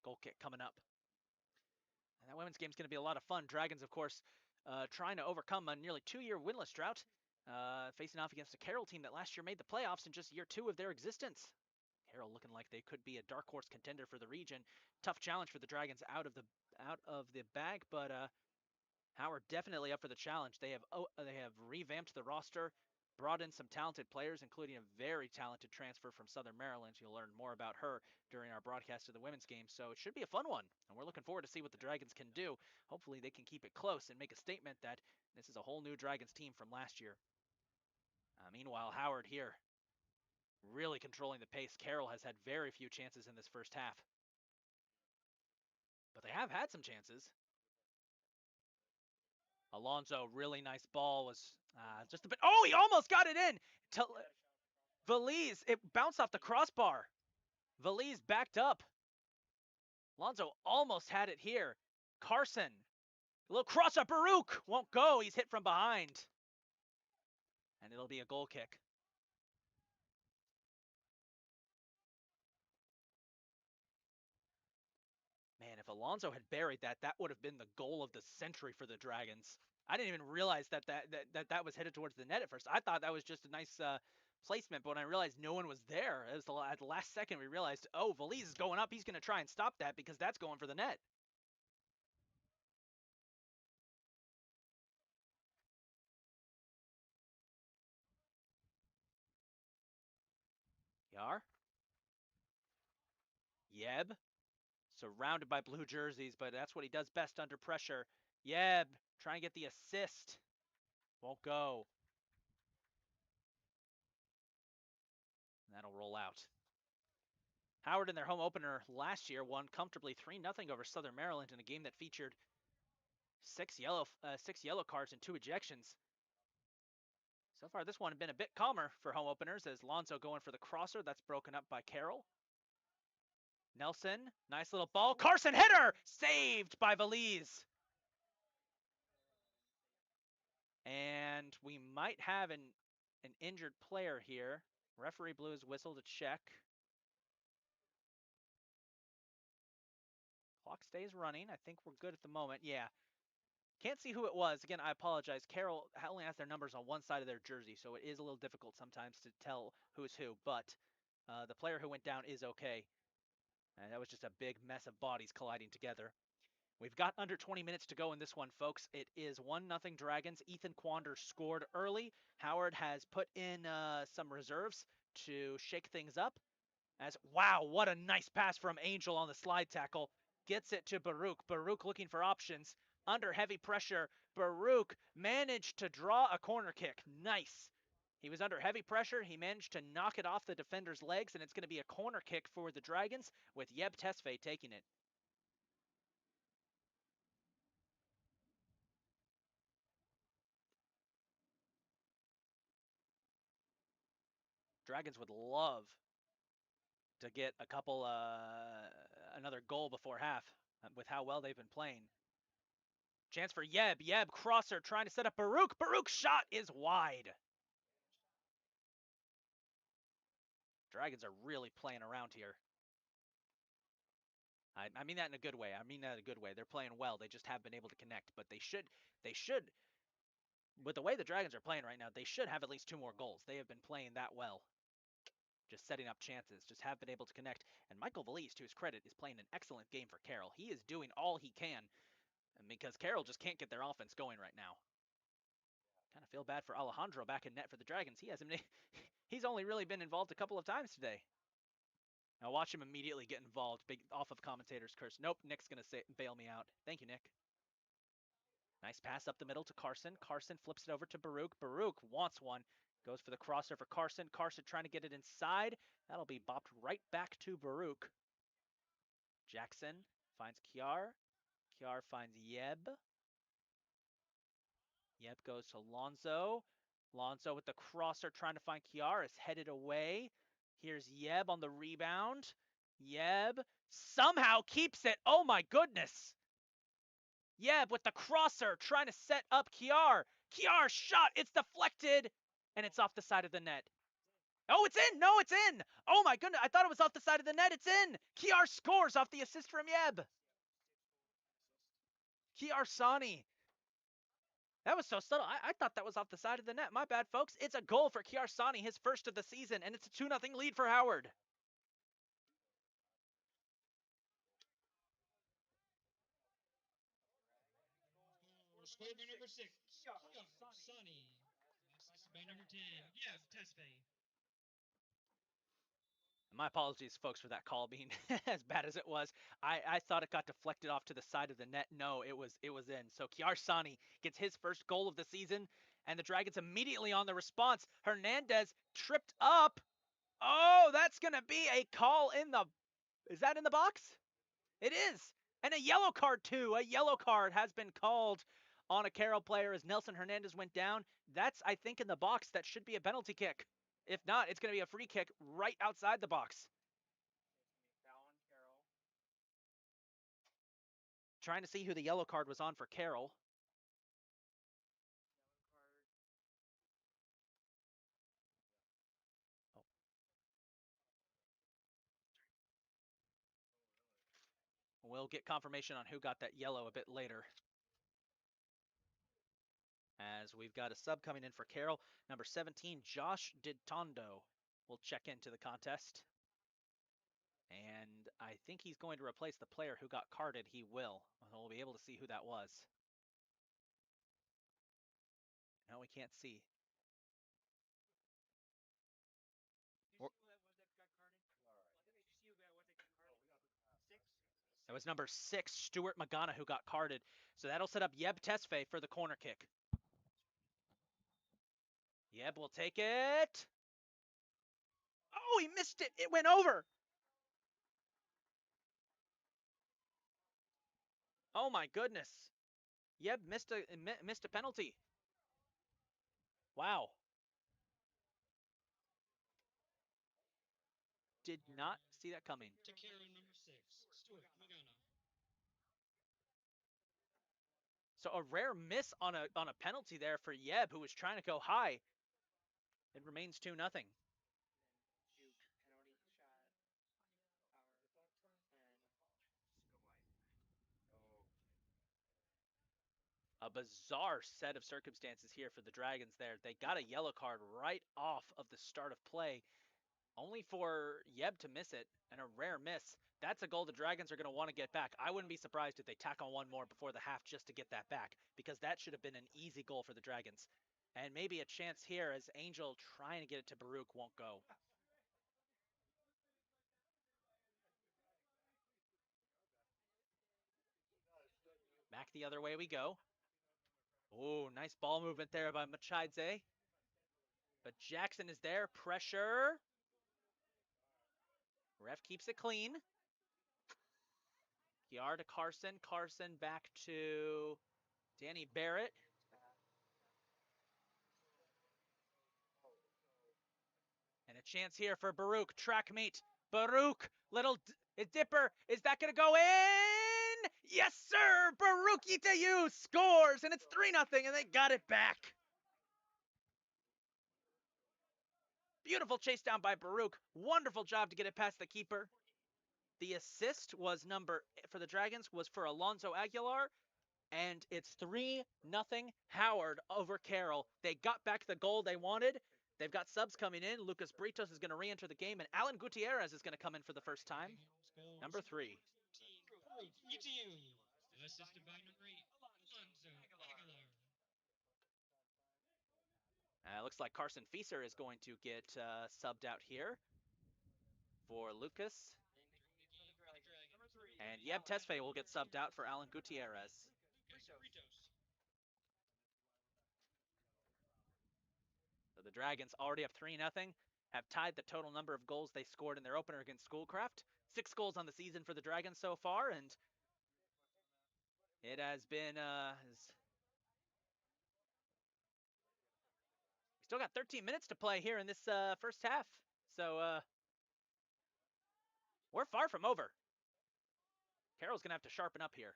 Goal kick coming up. And that women's game's going to be a lot of fun. Dragons, of course, trying to overcome a nearly 2-year winless drought, facing off against a Carroll team that last year made the playoffs in just year 2 of their existence. Carroll looking like they could be a dark horse contender for the region. Tough challenge for the Dragons out of the bag, but Howard definitely up for the challenge. They have revamped the roster, brought in some talented players, including a very talented transfer from Southern Maryland. You'll learn more about her during our broadcast of the women's game, so it should be a fun one, and we're looking forward to see what the Dragons can do. Hopefully they can keep it close and make a statement that this is a whole new Dragons team from last year. Meanwhile, Howard here really controlling the pace. Carroll has had very few chances in this first half, but they have had some chances. Alonso, really nice ball, was just a bit. Oh, he almost got it in. Valise, it bounced off the crossbar. Valise backed up. Alonso almost had it here. Carson, a little cross up. Baruch won't go. He's hit from behind. And it'll be a goal kick. Man, if Alonso had buried that, that would have been the goal of the century for the Dragons. I didn't even realize that was headed towards the net at first. I thought that was just a nice placement, but when I realized no one was there, it was at the last second we realized, oh, Valise is going up. He's going to try and stop that because that's going for the net. Yar. Yeb. Surrounded by blue jerseys, but that's what he does best under pressure. Yeb trying to get the assist. Won't go. And that'll roll out. Howard in their home opener last year won comfortably 3-0 over Southern Maryland in a game that featured six yellow cards and 2 ejections. So far, this one had been a bit calmer for home openers as Lonzo going for the crosser. That's broken up by Carroll. Nelson, nice little ball. Carson header! Saved by Valise. And we might have an injured player here. Referee blew his whistle to check. Clock stays running. I think we're good at the moment. Yeah. Can't see who it was. Again, I apologize. Carroll only has their numbers on one side of their jersey, so it is a little difficult sometimes to tell who's who. But the player who went down is okay. And that was just a big mess of bodies colliding together. We've got under 20 minutes to go in this one, folks. It is 1-0 Dragons. Ethan Quander scored early. Howard has put in some reserves to shake things up. Wow, what a nice pass from Angel on the slide tackle. Gets it to Baruch. Baruch looking for options. Under heavy pressure, Baruch managed to draw a corner kick. Nice. He was under heavy pressure. He managed to knock it off the defender's legs, and it's going to be a corner kick for the Dragons with Yeb Tesfaye taking it. Dragons would love to get a couple, another goal before half with how well they've been playing. Chance for Yeb. Yeb, crosser, trying to set up Baruch. Baruch's shot is wide. Dragons are really playing around here. I mean that in a good way. They're playing well. They just haven't been able to connect, but they should, with the way the Dragons are playing right now, they should have at least 2 more goals. They have been playing that well. Just setting up chances, just have been able to connect. And Michael Valise, to his credit, is playing an excellent game for Carroll. He is doing all he can, because Carroll just can't get their offense going right now. Kind of feel bad for Alejandro back in net for the Dragons. He's only really been involved a couple of times today. Now watch him immediately get involved. Big off of commentator's curse. Nope, Nick's going to bail me out. Thank you, Nick. Nice pass up the middle to Carson. Carson flips it over to Baruch. Baruch wants one. Goes for the crosser for Carson. Carson trying to get it inside. That'll be bopped right back to Baruch. Jackson finds Kiar. Kiar finds Yeb. Yeb goes to Lonzo. Lonzo with the crosser trying to find Kiar. Is headed away. Here's Yeb on the rebound. Yeb somehow keeps it. Oh my goodness. Yeb with the crosser trying to set up Kiar. Kiar's shot. It's deflected. And it's off the side of the net. Oh, it's in. No, it's in. Oh my goodness. I thought it was off the side of the net. It's in. Kiar scores off the assist from Yeb. Kiar Sani. That was so subtle. I thought that was off the side of the net. My bad, folks. It's a goal for Kiar Sani, his first of the season, and it's a 2-0 lead for Howard. Score by number 6. Sonny. Assist by number 10. Yeah, Tesfaye. My apologies, folks, for that call being as bad as it was. I thought it got deflected off to the side of the net. No, it was in. So Kiar Sani gets his first goal of the season, and the Dragons immediately on the response. Hernandez tripped up. Oh, that's going to be a call in the... Is that in the box? It is. And a yellow card, too. A yellow card has been called on a Carroll player as Nelson Hernandez went down. That's, I think, in the box. That should be a penalty kick. If not, it's going to be a free kick right outside the box. Trying to see who the yellow card was on for Carroll. Oh. We'll get confirmation on who got that yellow a bit later. As we've got a sub coming in for Carroll. Number 17, Josh Ditondo will check into the contest. And I think he's going to replace the player who got carded. He will. We'll be able to see who that was. No, we can't see. That was number 6, Stuart Magana, who got carded. So that'll set up Yeb Tesfaye for the corner kick. Yeb will take it. Oh, he missed it. It went over. Oh my goodness. Yeb missed a penalty. Wow. Did not see that coming. To Carroll number 6, Stuart Magana. So a rare miss on a penalty there for Yeb, who was trying to go high. It remains 2-0. A bizarre set of circumstances here for the Dragons there. They got a yellow card right off of the start of play, only for Yeb to miss it, and a rare miss. That's a goal the Dragons are going to want to get back. I wouldn't be surprised if they tack on one more before the half just to get that back, because that should have been an easy goal for the Dragons. And maybe a chance here as Angel trying to get it to Baruch won't go. Back the other way we go. Oh, nice ball movement there by Machidze. But Jackson is there. Pressure. Ref keeps it clean. Kiar to Carson. Carson back to Danny Barrett. And a chance here for Baruch. Track meet. Baruch. Little dipper. Is that going to go in? Yes, sir! Baruch Itayu scores, and it's 3-0, and they got it back. Beautiful chase down by Baruch. Wonderful job to get it past the keeper. The assist was for the Dragons was for Alonso Aguilar, and it's 3-0 Howard over Carroll. They got back the goal they wanted. They've got subs coming in. Lucas Britos is going to re-enter the game, and Alan Gutierrez is going to come in for the first time. Number 3. Assisted by number 8, Alonso Aguilar. Looks like Carson Fieser is going to get subbed out here for Lucas. And Yeb Tesfaye will get subbed out for Alan Gutierrez. So the Dragons already have 3-0, have tied the total number of goals they scored in their opener against Schoolcraft. 6 goals on the season for the Dragons so far, and it has been still got 13 minutes to play here in this first half. So we're far from over. Carroll's going to have to sharpen up here.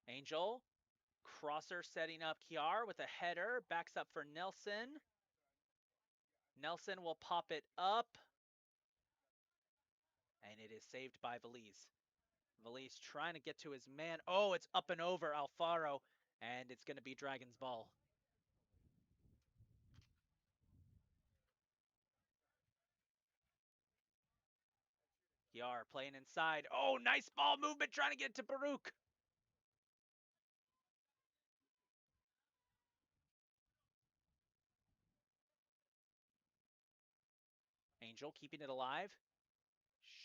Angel, crosser setting up Kiar with a header, backs up for Nelson. Nelson will pop it up, and it is saved by Valise. Valise trying to get to his man. Oh, it's up and over Alfaro, and it's going to be Dragon's ball. Kiar playing inside. Oh, nice ball movement trying to get to Baruch. Angel keeping it alive.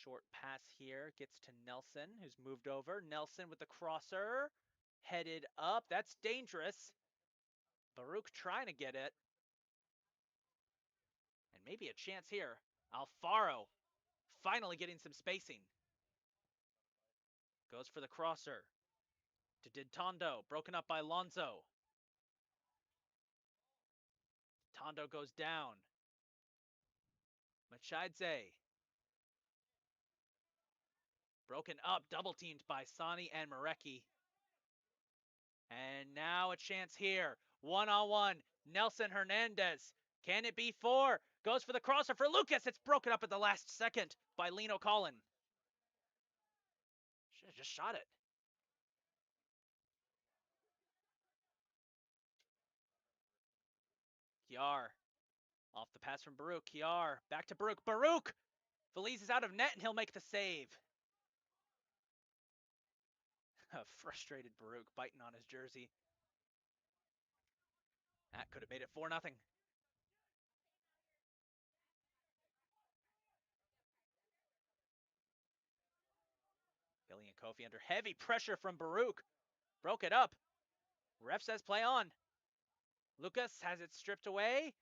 Short pass here gets to Nelson, who's moved over. Nelson with the crosser. Headed up. That's dangerous. Baruch trying to get it. And maybe a chance here. Alfaro finally getting some spacing. Goes for the crosser. To Tondo, broken up by Lonzo. Tondo goes down. Machadze. Broken up, double teamed by Sani and Mareki. And now a chance here. 1-on-1. Nelson Hernandez. Can it be 4? Goes for the crosser for Lucas. It's broken up at the last second by Lino Collin. Should have just shot it. Kiar. Off the pass from Baruch. Kiar. Back to Baruch. Baruch! Feliz is out of net and he'll make the save. A frustrated Baruch biting on his jersey. That could have made it 4-0. Billy and Kofi under heavy pressure from Baruch. Broke it up. Ref says play on. Lucas has it stripped away.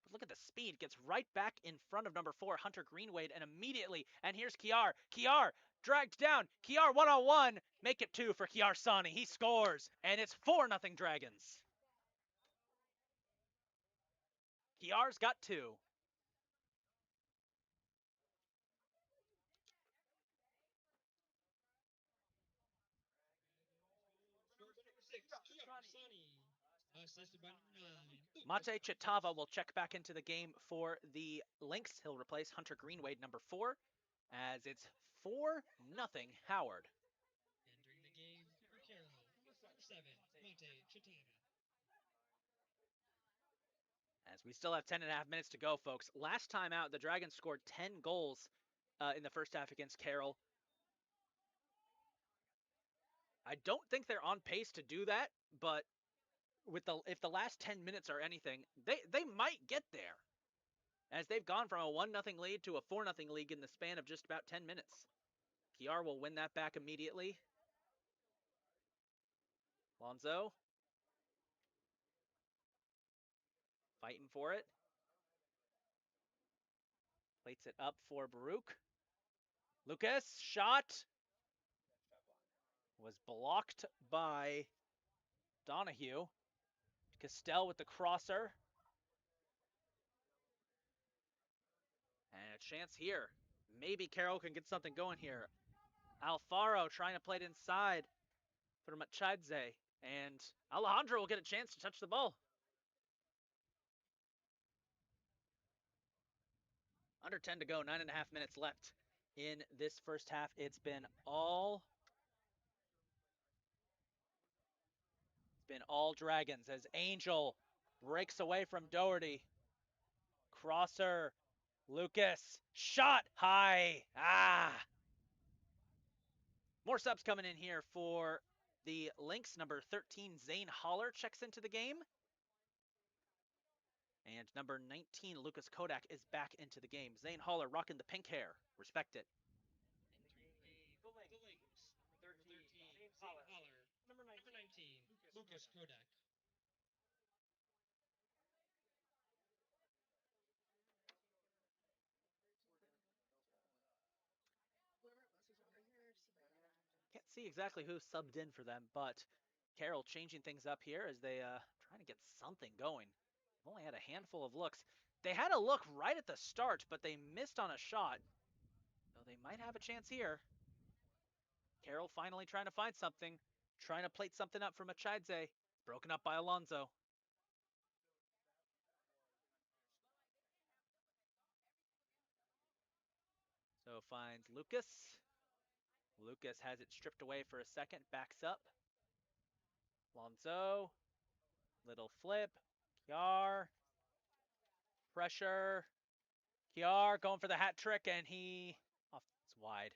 But look at the speed. Gets right back in front of number 4, Hunter Greenwade, and immediately, and here's Kiar. Kiar dragged down. Kiar 1-on-1. Make it 2 for Kiar Sani. He scores, and it's 4-0 Dragons. Kiar's got 2. Assisted by number 9. Mate Chitava will check back into the game for the Lynx. He'll replace Hunter Greenwade, number 4, as it's 4-0 Howard. Entering the game for Carroll, number 7, Mate Chitava. As we still have 10.5 minutes to go, folks. Last time out, the Dragons scored 10 goals in the first half against Carroll. I don't think they're on pace to do that, but if the last 10 minutes are anything, they might get there, as they've gone from a 1-0 lead to a 4-0 lead in the span of just about 10 minutes. Kiar will win that back immediately. Lonzo fighting for it. Plates it up for Baruch. Lucas, shot. Was blocked by Donahue. Castell with the crosser. And a chance here. Maybe Carroll can get something going here. Alfaro trying to play it inside for Machadze. And Alejandro will get a chance to touch the ball. Under 10 to go, 9.5 minutes left in this first half. It's been all Dragons as Angel breaks away from Doherty. Crosser, Lucas, shot high. More subs coming in here for the Lynx. Number 13, Zane Holler checks into the game. And number 19, Lucas Kodak, is back into the game. Zane Holler rocking the pink hair. Respect it. The Lynx. Number 13, Zane Holler. Number 19, Lucas Kodak. Can't see exactly who subbed in for them, but Carroll changing things up here as they trying to get something going. They've only had a handful of looks. They had a look right at the start, but they missed on a shot. So they might have a chance here. Carroll finally trying to find something, trying to plate something up for Machadze. Broken up by Alonso. So finds Lucas. Lucas has it stripped away for a second, backs up. Alonso, little flip. Kiar, pressure. Kiar going for the hat trick, and he off. It's wide.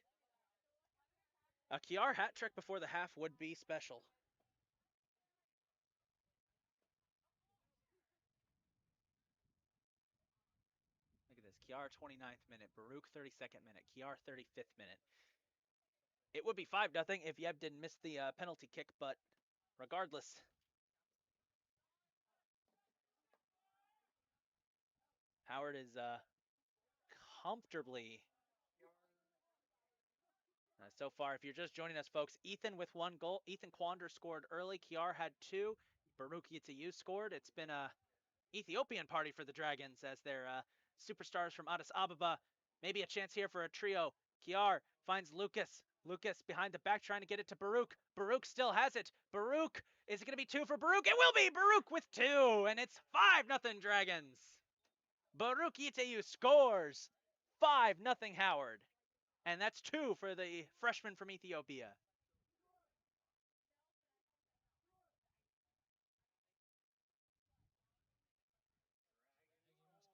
A Kiar hat trick before the half would be special. Look at this. Kiar 29th minute. Baruch 32nd minute. Kiar 35th minute. It would be 5-0 if Yeb didn't miss the penalty kick, but regardless. Howard is comfortably. So far, if you're just joining us, folks, Ethan with 1 goal. Ethan Quander scored early. Kiar had 2. Baruch Yitayu scored. It's been a Ethiopian party for the Dragons as their superstars from Addis Ababa. Maybe a chance here for a trio. Kiar finds Lucas. Lucas behind the back trying to get it to Baruch. Baruch still has it. Baruch, is it going to be 2 for Baruch? It will be Baruch with 2, and it's 5-0 Dragons. Baruch Yitayu scores. 5-0 Howard. And that's 2 for the freshman from Ethiopia.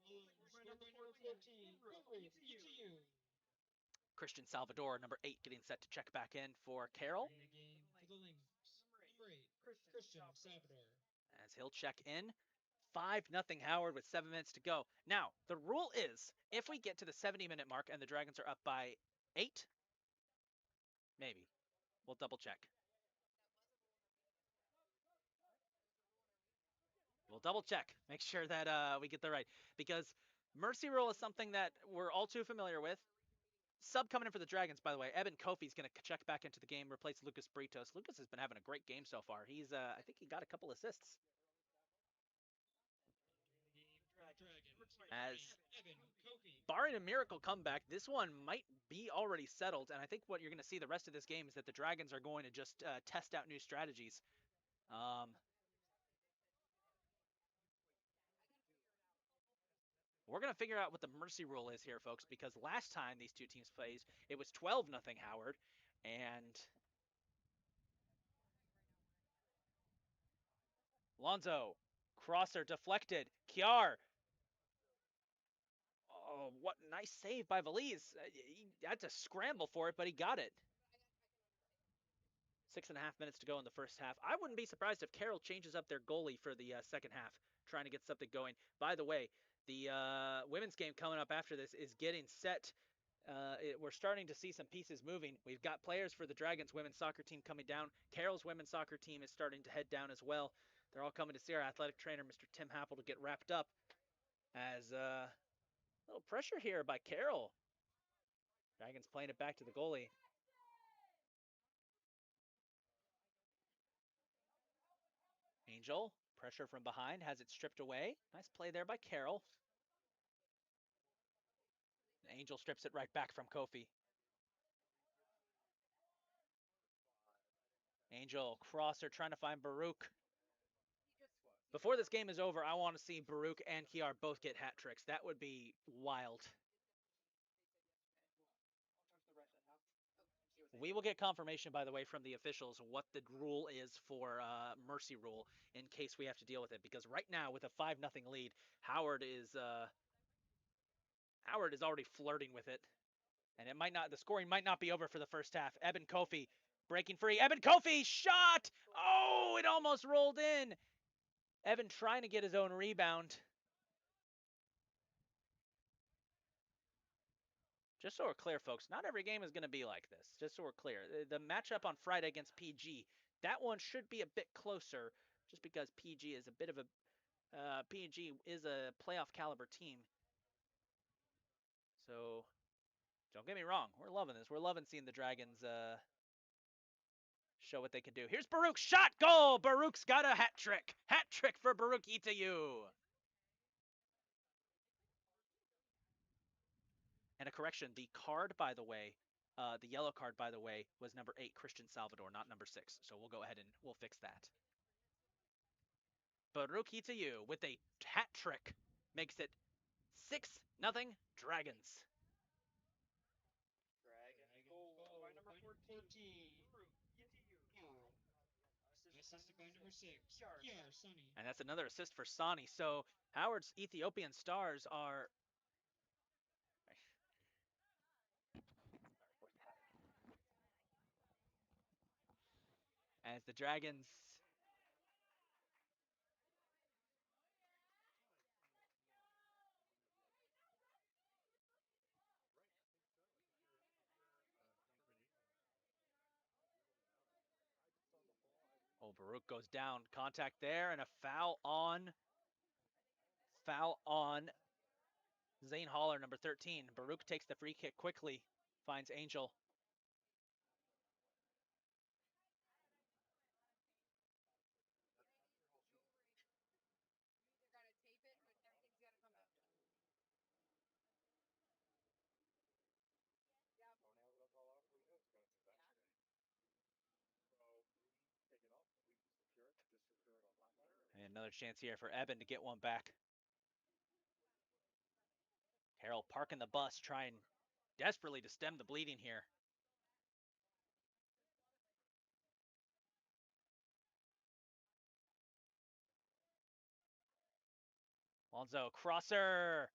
Scored by number 14, Baruch Yitayu. Christian Salvador, number 8, getting set to check back in for Carroll. In the game for the Lynx. Number 8, Christian Salvador. As he'll check in. 5-0 Howard with 7 minutes to go. Now, the rule is if we get to the 70-minute mark and the Dragons are up by 8, maybe. We'll double check. We'll double check. Make sure that we get that right. Because mercy rule is something that we're all too familiar with. Sub coming in for the Dragons, by the way. Evan Kofi's going to check back into the game, replace Lucas Britos. Lucas has been having a great game so far. He's, I think he got a couple assists. As barring a miracle comeback, this one might be already settled. And I think what you're going to see the rest of this game is that the Dragons are going to just test out new strategies. We're going to figure out what the mercy rule is here, folks, because last time these two teams played, it was 12-0 Howard. And Lonzo, crosser deflected. Kiar. Oh, what nice save by Valise. He had to scramble for it, but he got it. 6.5 minutes to go in the first half. I wouldn't be surprised if Carroll changes up their goalie for the second half, trying to get something going. By the way, the women's game coming up after this is getting set. We're starting to see some pieces moving. We've got players for the Dragons women's soccer team coming down. Carroll's women's soccer team is starting to head down as well. They're all coming to see our athletic trainer, Mr. Tim Happel, to get wrapped up. As a little pressure here by Carroll. Dragons playing it back to the goalie. Angel, pressure from behind, has it stripped away. Nice play there by Carroll. Angel strips it right back from Kofi. Angel crosser trying to find Baruch. Before this game is over, I want to see Baruch and Kiar both get hat tricks. That would be wild. We will get confirmation, by the way, from the officials what the rule is for Mercy Rule in case we have to deal with it. Because right now, with a 5-0 lead, Howard is already flirting with it, and it might not. The scoring might not be over for the first half. Eben Kofi breaking free. Eben Kofi shot. Oh, it almost rolled in. Evan trying to get his own rebound. Just so we're clear, folks, not every game is going to be like this. Just so we're clear. The matchup on Friday against PG, that one should be a bit closer just because PG is a bit of a PG is a playoff caliber team. So don't get me wrong. We're loving this. We're loving seeing the Dragons show what they can do. Here's Baruch. Shot goal. Baruch's got a hat trick. Hat trick for Baruch Itayu. And a correction, the card, by the way, the yellow card, by the way, was number 8, Christian Salvador, not number 6. So we'll go ahead and we'll fix that. Baruch Itayu with a hat trick makes it 6-0 Dragons. By number 14. Carroll. Assisted by number 6. Kiar, Sonny. And that's another assist for Sani. So Howard's Ethiopian Stars are as the Dragons Oh, Baruch goes down. Contact there and a foul on Zane Haller, number 13. Baruch takes the free kick quickly, finds Angel. And another chance here for Eben to get one back. Carroll parking the bus, trying desperately to stem the bleeding here. Alonzo, crosser,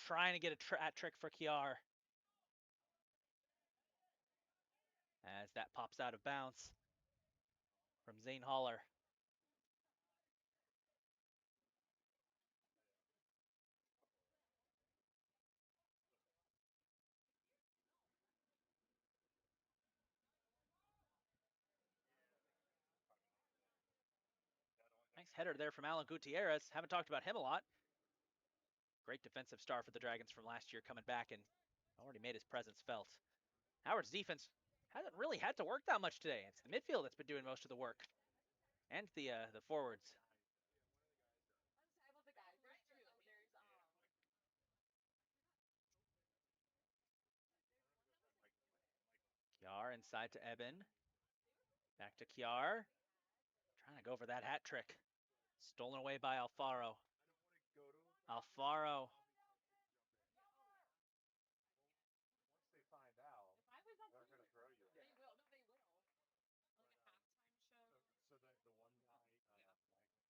trying to get a hat trick for Kiar. As that pops out of bounds from Zane Haller. Nice header there from Alan Gutierrez. Haven't talked about him a lot. Great defensive star for the Dragons from last year, coming back and already made his presence felt. Howard's defense hasn't really had to work that much today. It's the midfield that's been doing most of the work, and the forwards. Kiar inside to Eben. Back to Kiar. Trying to go for that hat trick. Stolen away by Alfaro. Alfaro.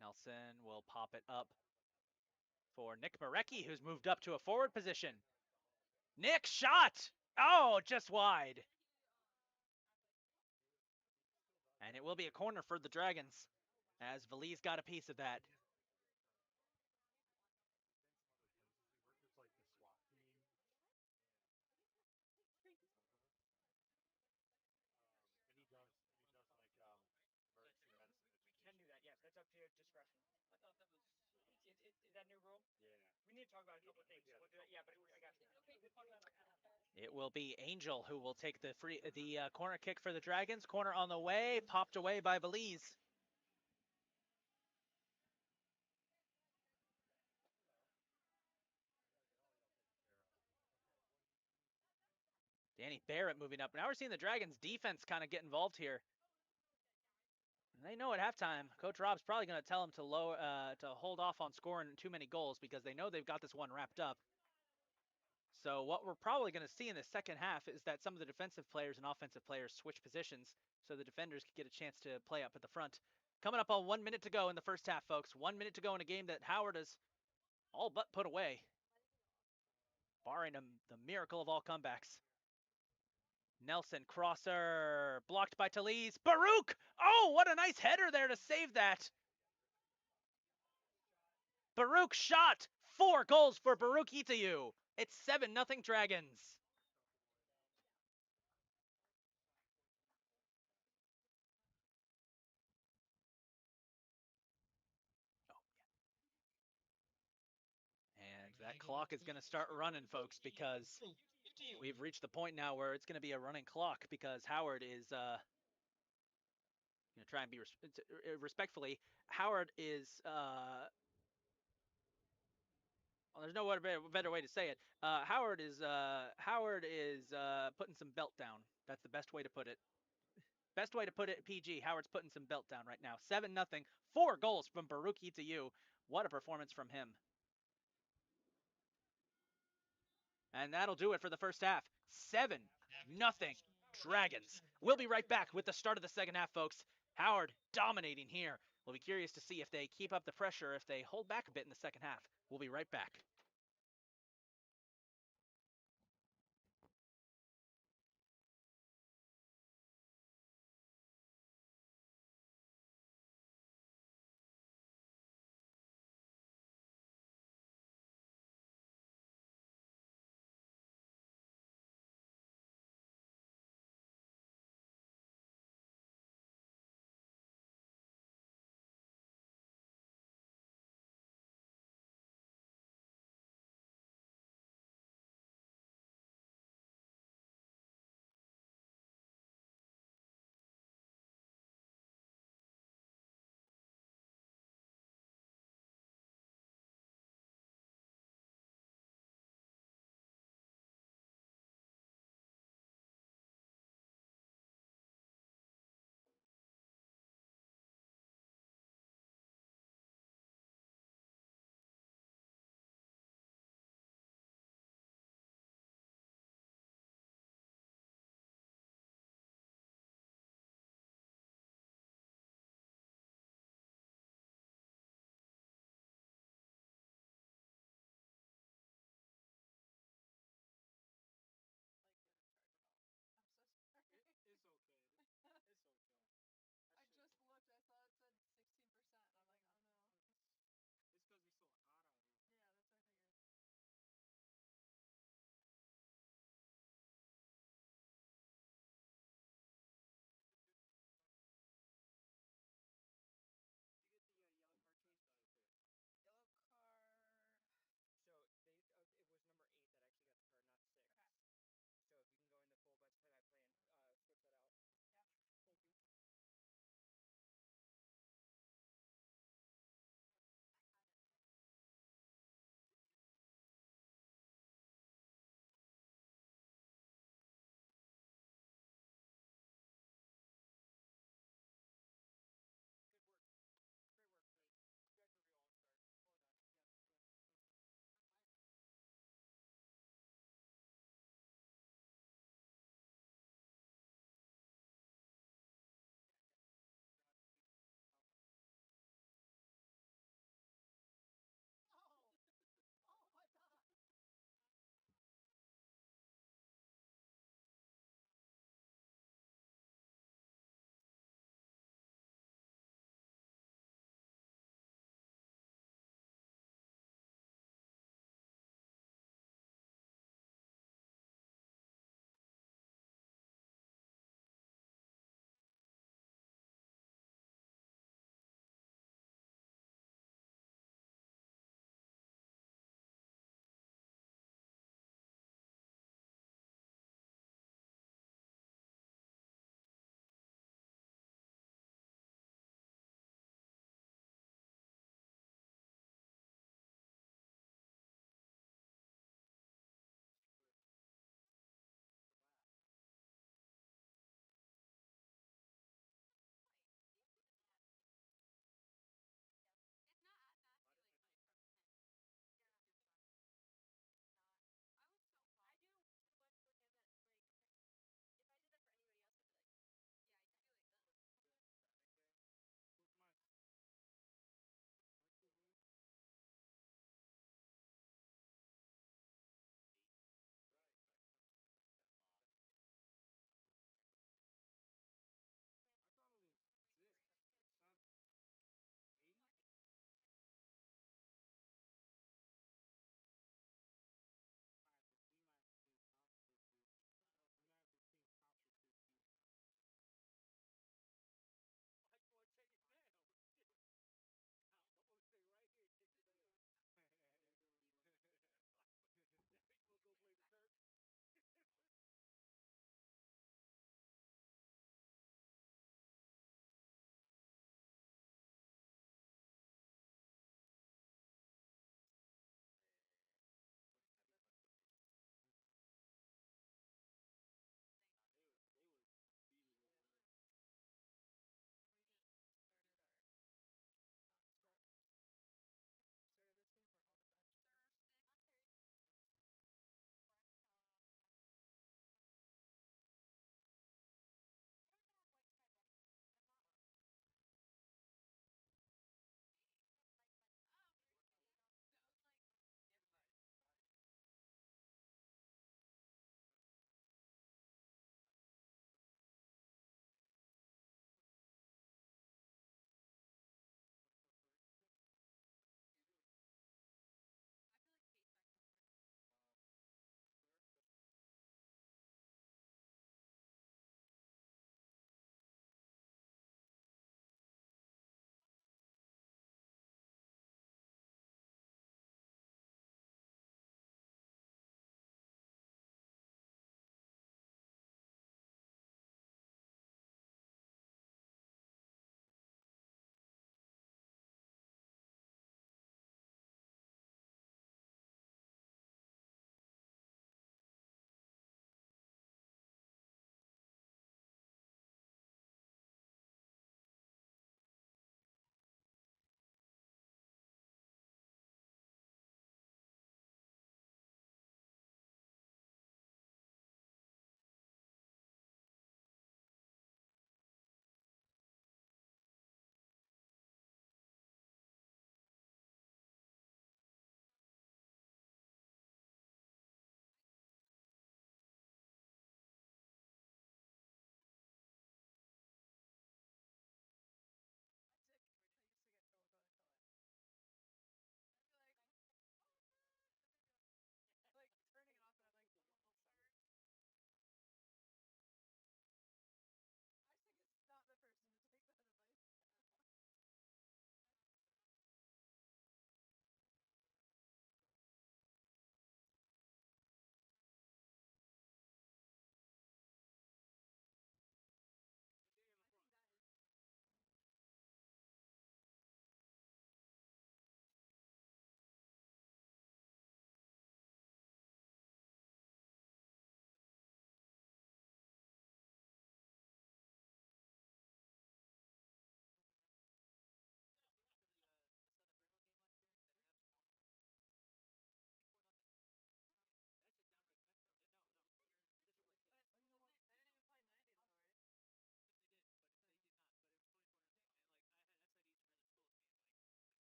Nelson will pop it up for Nick Marecki, who's moved up to a forward position. Nick shot! Oh, just wide. And it will be a corner for the Dragons, as Valise got a piece of that. Can do that, yes. That's up to your discretion. I thought that was. Is that new rule? Yeah. We need to talk about a couple of things. We'll do that. Yeah, but I got you. Okay, we'll talk about that. It will be Angel who will take the corner kick for the Dragons. Corner on the way, popped away by Valise. Danny Barrett moving up. Now we're seeing the Dragons defense kind of get involved here. And they know at halftime, Coach Rob's probably going to tell them to hold off on scoring too many goals because they know they've got this one wrapped up. So what we're probably going to see in the second half is that some of the defensive players and offensive players switch positions so the defenders can get a chance to play up at the front. Coming up on 1 minute to go in the first half, folks. 1 minute to go in a game that Howard has all but put away, barring the miracle of all comebacks. Nelson, crosser, blocked by Talise. Baruch! Oh, what a nice header there to save that. Baruch shot. 4 goals for Baruch Itayu. It's 7-0 Dragons. And that clock is going to start running, folks, because we've reached the point now where it's going to be a running clock because Howard is going to try and be respectfully. Howard is well, there's no better way to say it. Howard is putting some belt down. That's the best way to put it. Best way to put it, PG. Howard's putting some belt down right now. 7-0. 4 goals from Baruch Itayu. What a performance from him. And that'll do it for the first half. 7-0 Dragons. We'll be right back with the start of the second half, folks. Howard dominating here. We'll be curious to see if they keep up the pressure, if they hold back a bit in the second half. We'll be right back.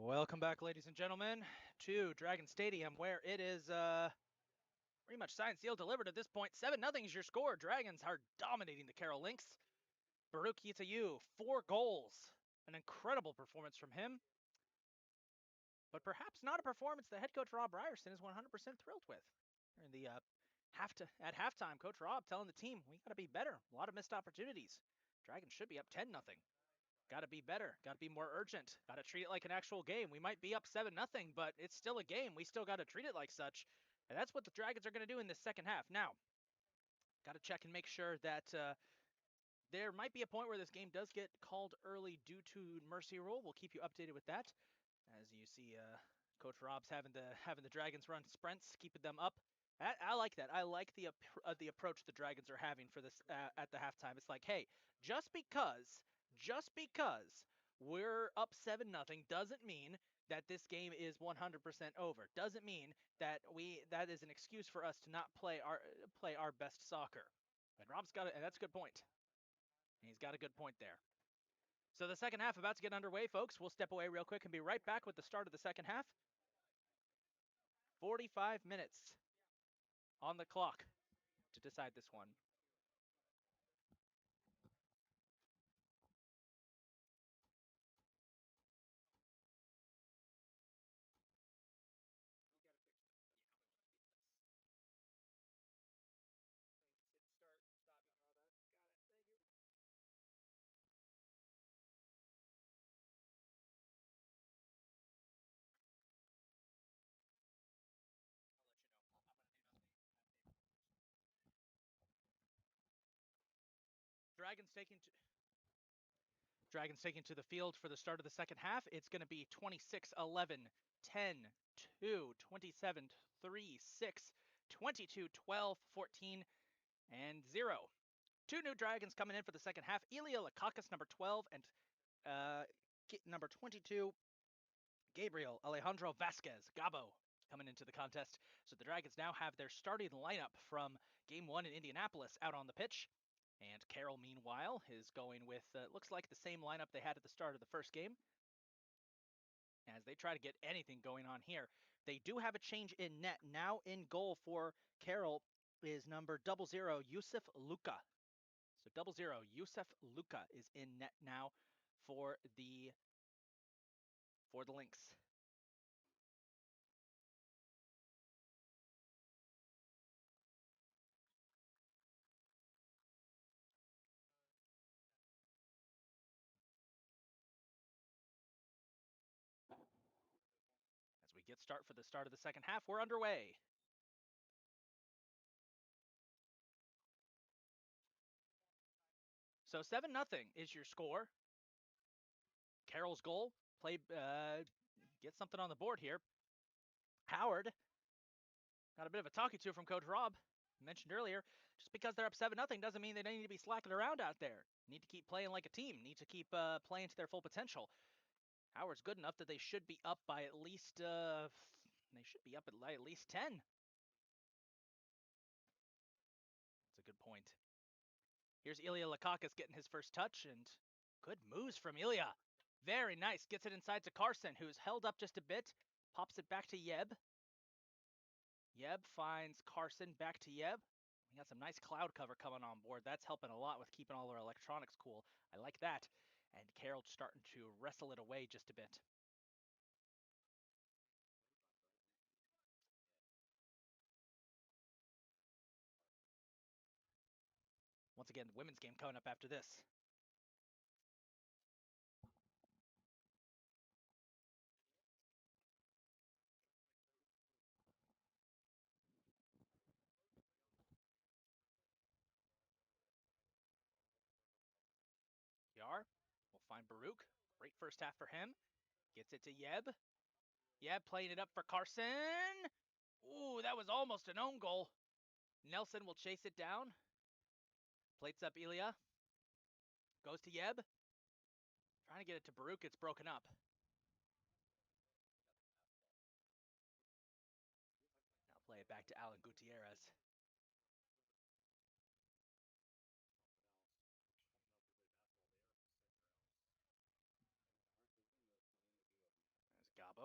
Welcome back, ladies and gentlemen, to Dragon Stadium, where it is pretty much signed, sealed, delivered at this point. 7-0 is your score. Dragons are dominating the Carroll Lynx. Baruch Yitayu, 4 goals. An incredible performance from him, but perhaps not a performance that head coach Rob Ryerson is 100% thrilled with. In the at halftime, Coach Rob telling the team, we got to be better. A lot of missed opportunities. Dragons should be up 10-0. Got to be better. Got to be more urgent. Got to treat it like an actual game. We might be up 7-0, but it's still a game. We still got to treat it like such. And that's what the Dragons are going to do in this second half. Now, got to check and make sure that there might be a point where this game does get called early due to mercy rule. We'll keep you updated with that. As you see, Coach Rob's having the Dragons run sprints, keeping them up. I like that. I like the approach the Dragons are having for this at the halftime. It's like, hey, just because we're up 7-0 doesn't mean that this game is 100% over. Doesn't mean that is an excuse for us to not play our best soccer. And Rob's got it, and that's a good point. He's got a good point there. So the second half about to get underway, folks. We'll step away real quick and be right back with the start of the second half. 45 minutes on the clock to decide this one. Dragons taking to the field for the start of the second half. It's going to be 26, 11, 10, 2, 27, 3, 6, 22, 12, 14, and 0. Two new Dragons coming in for the second half. Ilya Lakakis, number 12, and number 22, Gabriel Alejandro Vasquez, Gabo, coming into the contest. So the Dragons now have their starting lineup from Game 1 in Indianapolis out on the pitch. And Carroll, meanwhile, is going with, looks like the same lineup they had at the start of the first game, as they try to get anything going on here. They do have a change in net. Now in goal for Carroll is number 00, Yusuf Luka. So 00, Yusuf Luka is in net now for the Lynx. As we get for the start of the second half, we're underway. So 7-0 is your score. Carroll's goal, get something on the board here. Howard got a bit of a talking to from Coach Rob. Mentioned earlier, just because they're up 7-0 doesn't mean they need to be slacking around out there. Need to keep playing like a team. Need to keep playing to their full potential. Howard's good enough that they should be up by at least 10. That's a good point. Here's Ilya Lakakis getting his first touch, and good moves from Ilya. Very nice. Gets it inside to Carson, who's held up just a bit. Pops it back to Yeb. Yeb finds Carson, back to Yeb. We got some nice cloud cover coming on board. That's helping a lot with keeping all our electronics cool. I like that. And Carroll starting to wrestle it away just a bit. Once again, the women's game coming up after this. PR. We'll find Baruch. Great first half for him. Gets it to Yeb. Yeb playing it up for Carson. Ooh, that was almost an own goal. Nelson will chase it down. Plates up Ilya. Goes to Yeb. Trying to get it to Baruch. It's broken up. Now play it back to Alan Gutierrez.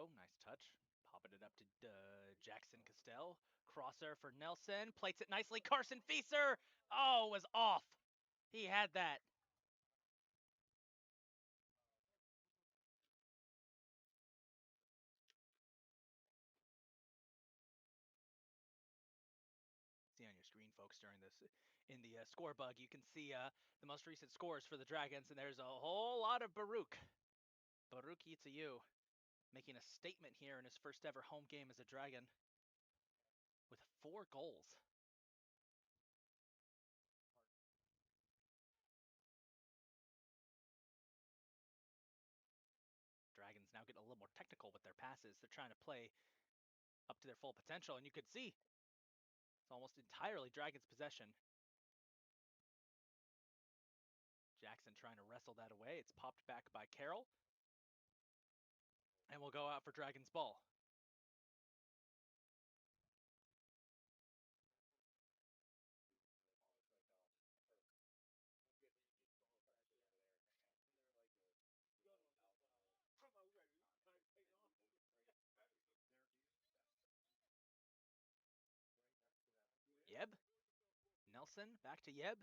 Alfaro, nice touch. Popping it up to Jackson Castell. Crosser for Nelson. Plates it nicely. Carson Fieser. Oh, was off. He had that. See on your screen, folks, during this in the score bug, you can see the most recent scores for the Dragons, and there's a whole lot of Baruch. Baruch Itzayu making a statement here in his first ever home game as a Dragon with 4 goals. Dragons now getting a little more technical with their passes. They're trying to play up to their full potential, and you could see it's almost entirely Dragons' possession. Jackson trying to wrestle that away. It's popped back by Carroll, and we'll go out for Dragons' ball. Yeb. Nelson back to Yeb.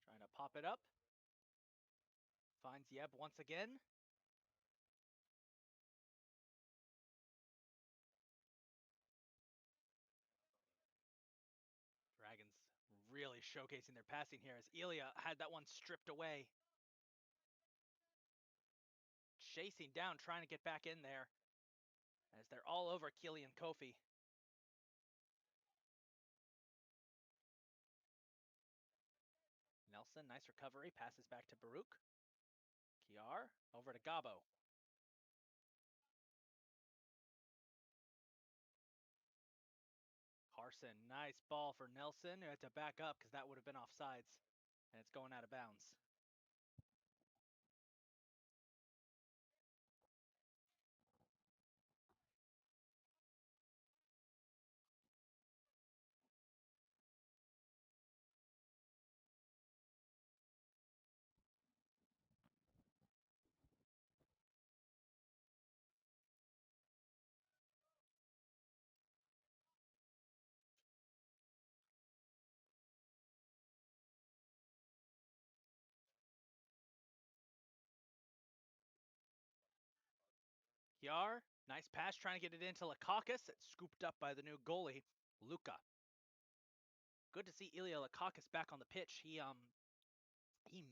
Trying to pop it up. Finds Yeb once again. Dragons really showcasing their passing here as Ilya had that one stripped away. Chasing down, trying to get back in there as they're all over Killian Kofi. Nelson, nice recovery, passes back to Baruch. Kiar, over to Gabo. Carson, nice ball for Nelson, who had to back up because that would have been offsides, and it's going out of bounds. Kiar, nice pass, trying to get it into Lakakis. It's scooped up by the new goalie, Luka. Good to see Ilya Lakakis back on the pitch. He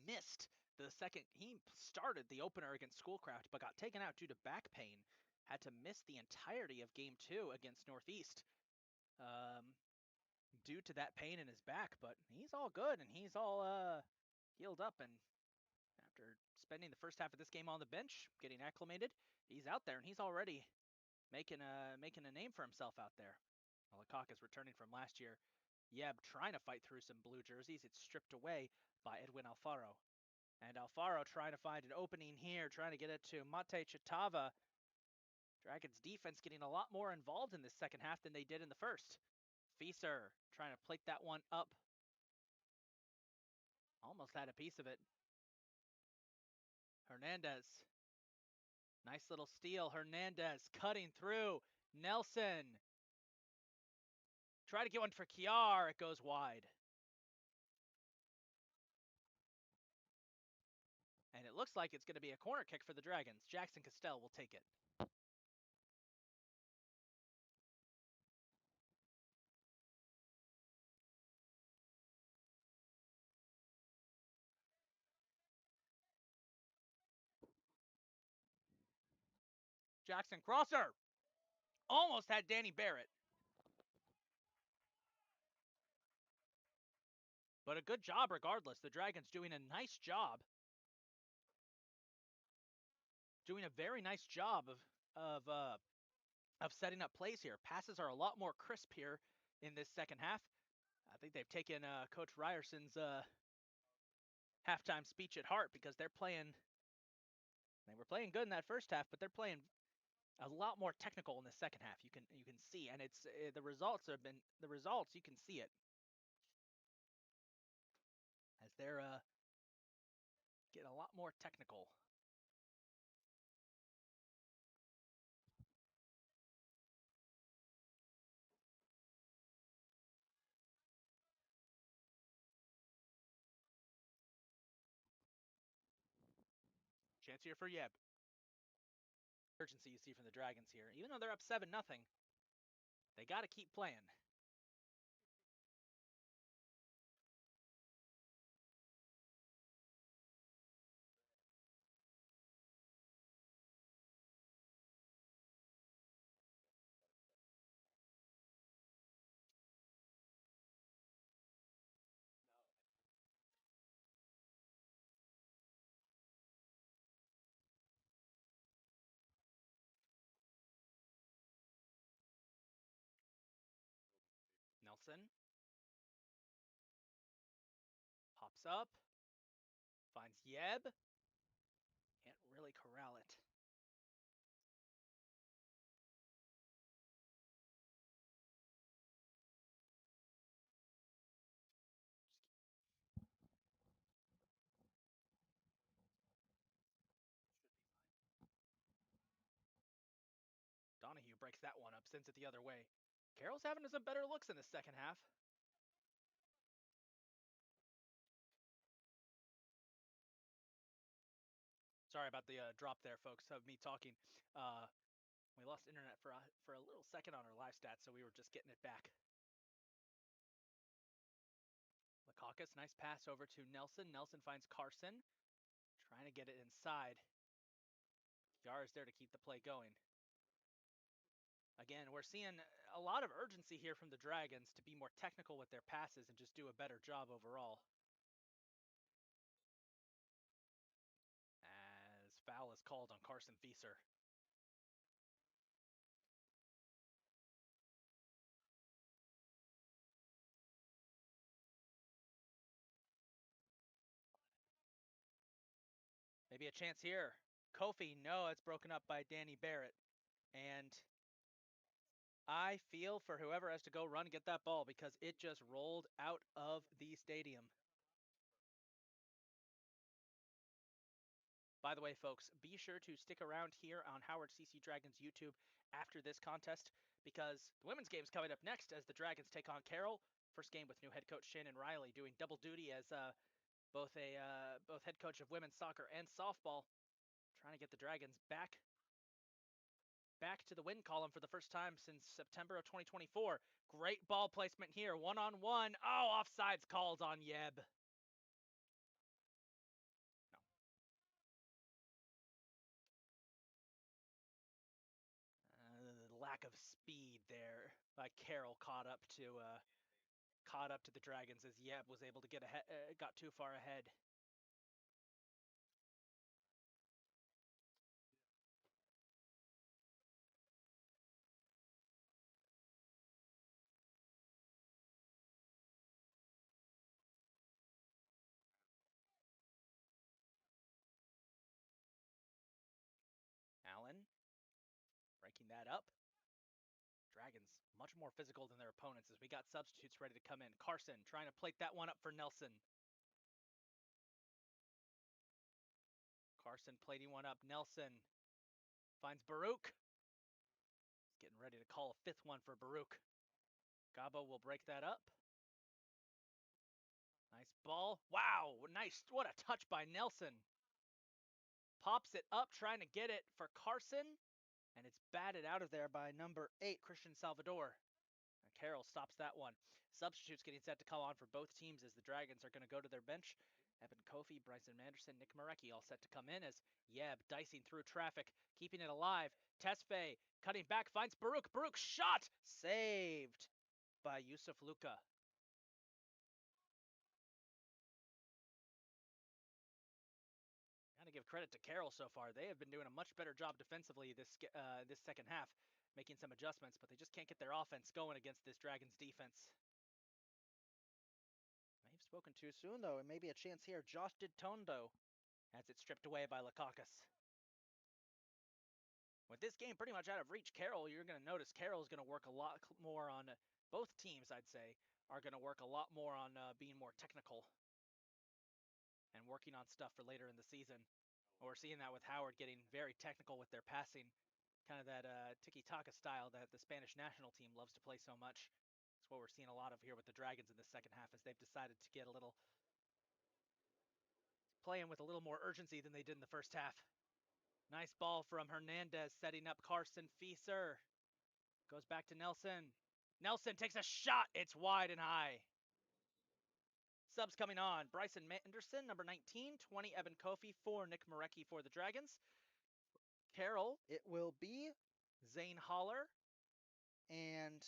missed the second. He started the opener against Schoolcraft, but got taken out due to back pain. Had to miss the entirety of Game 2 against Northeast due to that pain in his back. But he's all good and he's all healed up. And after spending the first half of this game on the bench, getting acclimated, he's out there and he's already making a name for himself out there. Lakakis returning from last year. Yeb trying to fight through some blue jerseys. It's stripped away by Edwin Alfaro. And Alfaro trying to find an opening here, trying to get it to Mate Chitava. Dragons defense getting a lot more involved in this second half than they did in the first. Fieser trying to plate that one up. Almost had a piece of it. Hernandez. Nice little steal. Hernandez cutting through. Nelson. Try to get one for Kiar. It goes wide. And it looks like it's going to be a corner kick for the Dragons. Jackson Castell will take it. Jackson crosser. Almost had Danny Barrett. But a good job regardless. The Dragons doing a nice job. Doing a very nice job of setting up plays here. Passes are a lot more crisp here in this second half. I think they've taken Coach Ryerson's halftime speech at heart because they're playing. They were playing good in that first half, but they're playing a lot more technical in the second half. You can see, and it's the results have been the results. You can see it as they're getting a lot more technical. chance here for Yeb. Urgency you see from the Dragons here. Even though they're up 7-0, they got to keep playing. Nelson pops up, finds Yeb. Can't really corral it. Should be fine. Donahue breaks that one up, sends it the other way. Carroll's having some better looks in the second half. Sorry about the drop there, folks, of me talking. We lost internet for a little second on our live stats, so we were just getting it back. Lakakis, nice pass over to Nelson. Nelson finds Carson, trying to get it inside. Yar is there to keep the play going. Again, we're seeing a lot of urgency here from the Dragons to be more technical with their passes and just do a better job overall. As foul is called on Carson Fieser. Maybe a chance here. Kofi, no, it's broken up by Danny Barrett. And I feel for whoever has to go run and get that ball because it just rolled out of the stadium. By the way, folks, be sure to stick around here on Howard CC Dragons YouTube after this contest because the women's game is coming up next as the Dragons take on Carroll. First game with new head coach Shannon Riley doing double duty as both head coach of women's soccer and softball, trying to get the Dragons back to the win column for the first time since September of 2024. Great ball placement here, one-on-one. Oh, offsides called on Yeb. No. Lack of speed there by Carroll caught up to the Dragons as Yeb was able to get ahead, got too far ahead. Allen breaking that up. Dragons much more physical than their opponents as we got substitutes ready to come in. Carson trying to plate that one up for Nelson. Carson plating one up. Nelson finds Baruch. He's getting ready to call a fifth one for Baruch. Gabo will break that up. Nice ball. Wow, nice. What a touch by Nelson. Pops it up, trying to get it for Carson. And it's batted out of there by number 8, Christian Salvador. And Carroll stops that one. Substitutes getting set to call on for both teams as the Dragons are going to go to their bench. Evan Kofi, Bryson Manderson, Nick Marecki all set to come in as Yeb dicing through traffic, keeping it alive. Tesfaye cutting back, finds Baruch. Baruch shot! Saved by Yusuf Luka. Got to give credit to Carroll so far. They have been doing a much better job defensively this second half, making some adjustments, but they just can't get their offense going against this Dragons defense. May have spoken too soon, though, and maybe a chance here. Josh did Tondo as it's stripped away by Lakakis. With this game pretty much out of reach, Carroll, you're going to notice Carroll is going to work a lot more on both teams, I'd say, are going to work a lot more on being more technical and working on stuff for later in the season. We're seeing that with Howard getting very technical with their passing, kind of that tiki-taka style that the Spanish national team loves to play so much. That's what we're seeing a lot of here with the Dragons in the second half as they've decided to get a little playing with a little more urgency than they did in the first half. Nice ball from Hernandez, setting up Carson Fieser. Goes back to Nelson. Nelson takes a shot. It's wide and high. Subs coming on. Bryson Manderson, number 19. 20, Evan Kofi. 4, Nick Marecki for the Dragons. Carroll, it will be Zane Holler and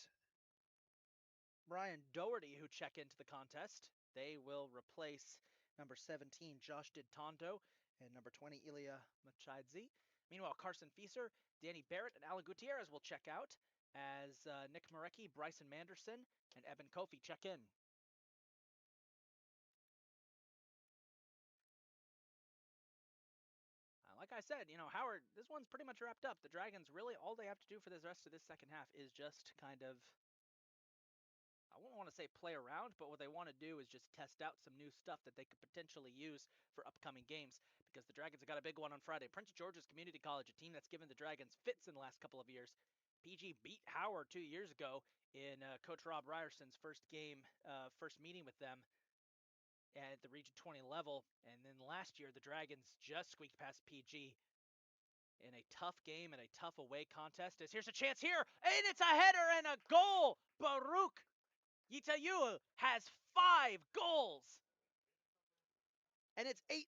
Brian Doherty who check into the contest. They will replace number 17, Josh Didtondo, and number 20, Ilya Machidze. Meanwhile, Carson Fieser, Danny Barrett, and Alan Gutierrez will check out as Nick Marecki, Bryson Manderson, and Evan Kofi check in. Like I said, Howard, this one's pretty much wrapped up. The Dragons, really, all they have to do for the rest of this second half is just kind of, I wouldn't want to say play around, but what they want to do is just test out some new stuff that they could potentially use for upcoming games, because the Dragons have got a big one on Friday. Prince George's Community College, a team that's given the Dragons fits in the last couple of years. PG beat Howard 2 years ago in Coach Rob Ryerson's first meeting with them at the Region 20 level. And then last year, the Dragons just squeaked past PG in a tough game and a tough away contest. As here's a chance here, and it's a header and a goal. Baruch Yitayu has 5 goals, and it's 8-0.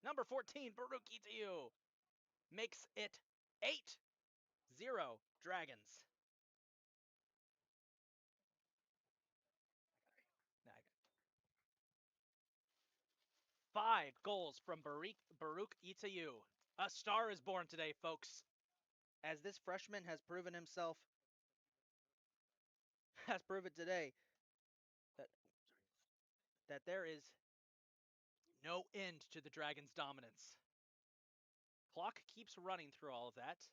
Number 14, Baruch Yitayu, makes it 8-0 Dragons. 5 goals from Baruch Yitayu. A star is born today, folks, as this freshman has proven today that there is no end to the Dragons' dominance. Clock keeps running through all of that.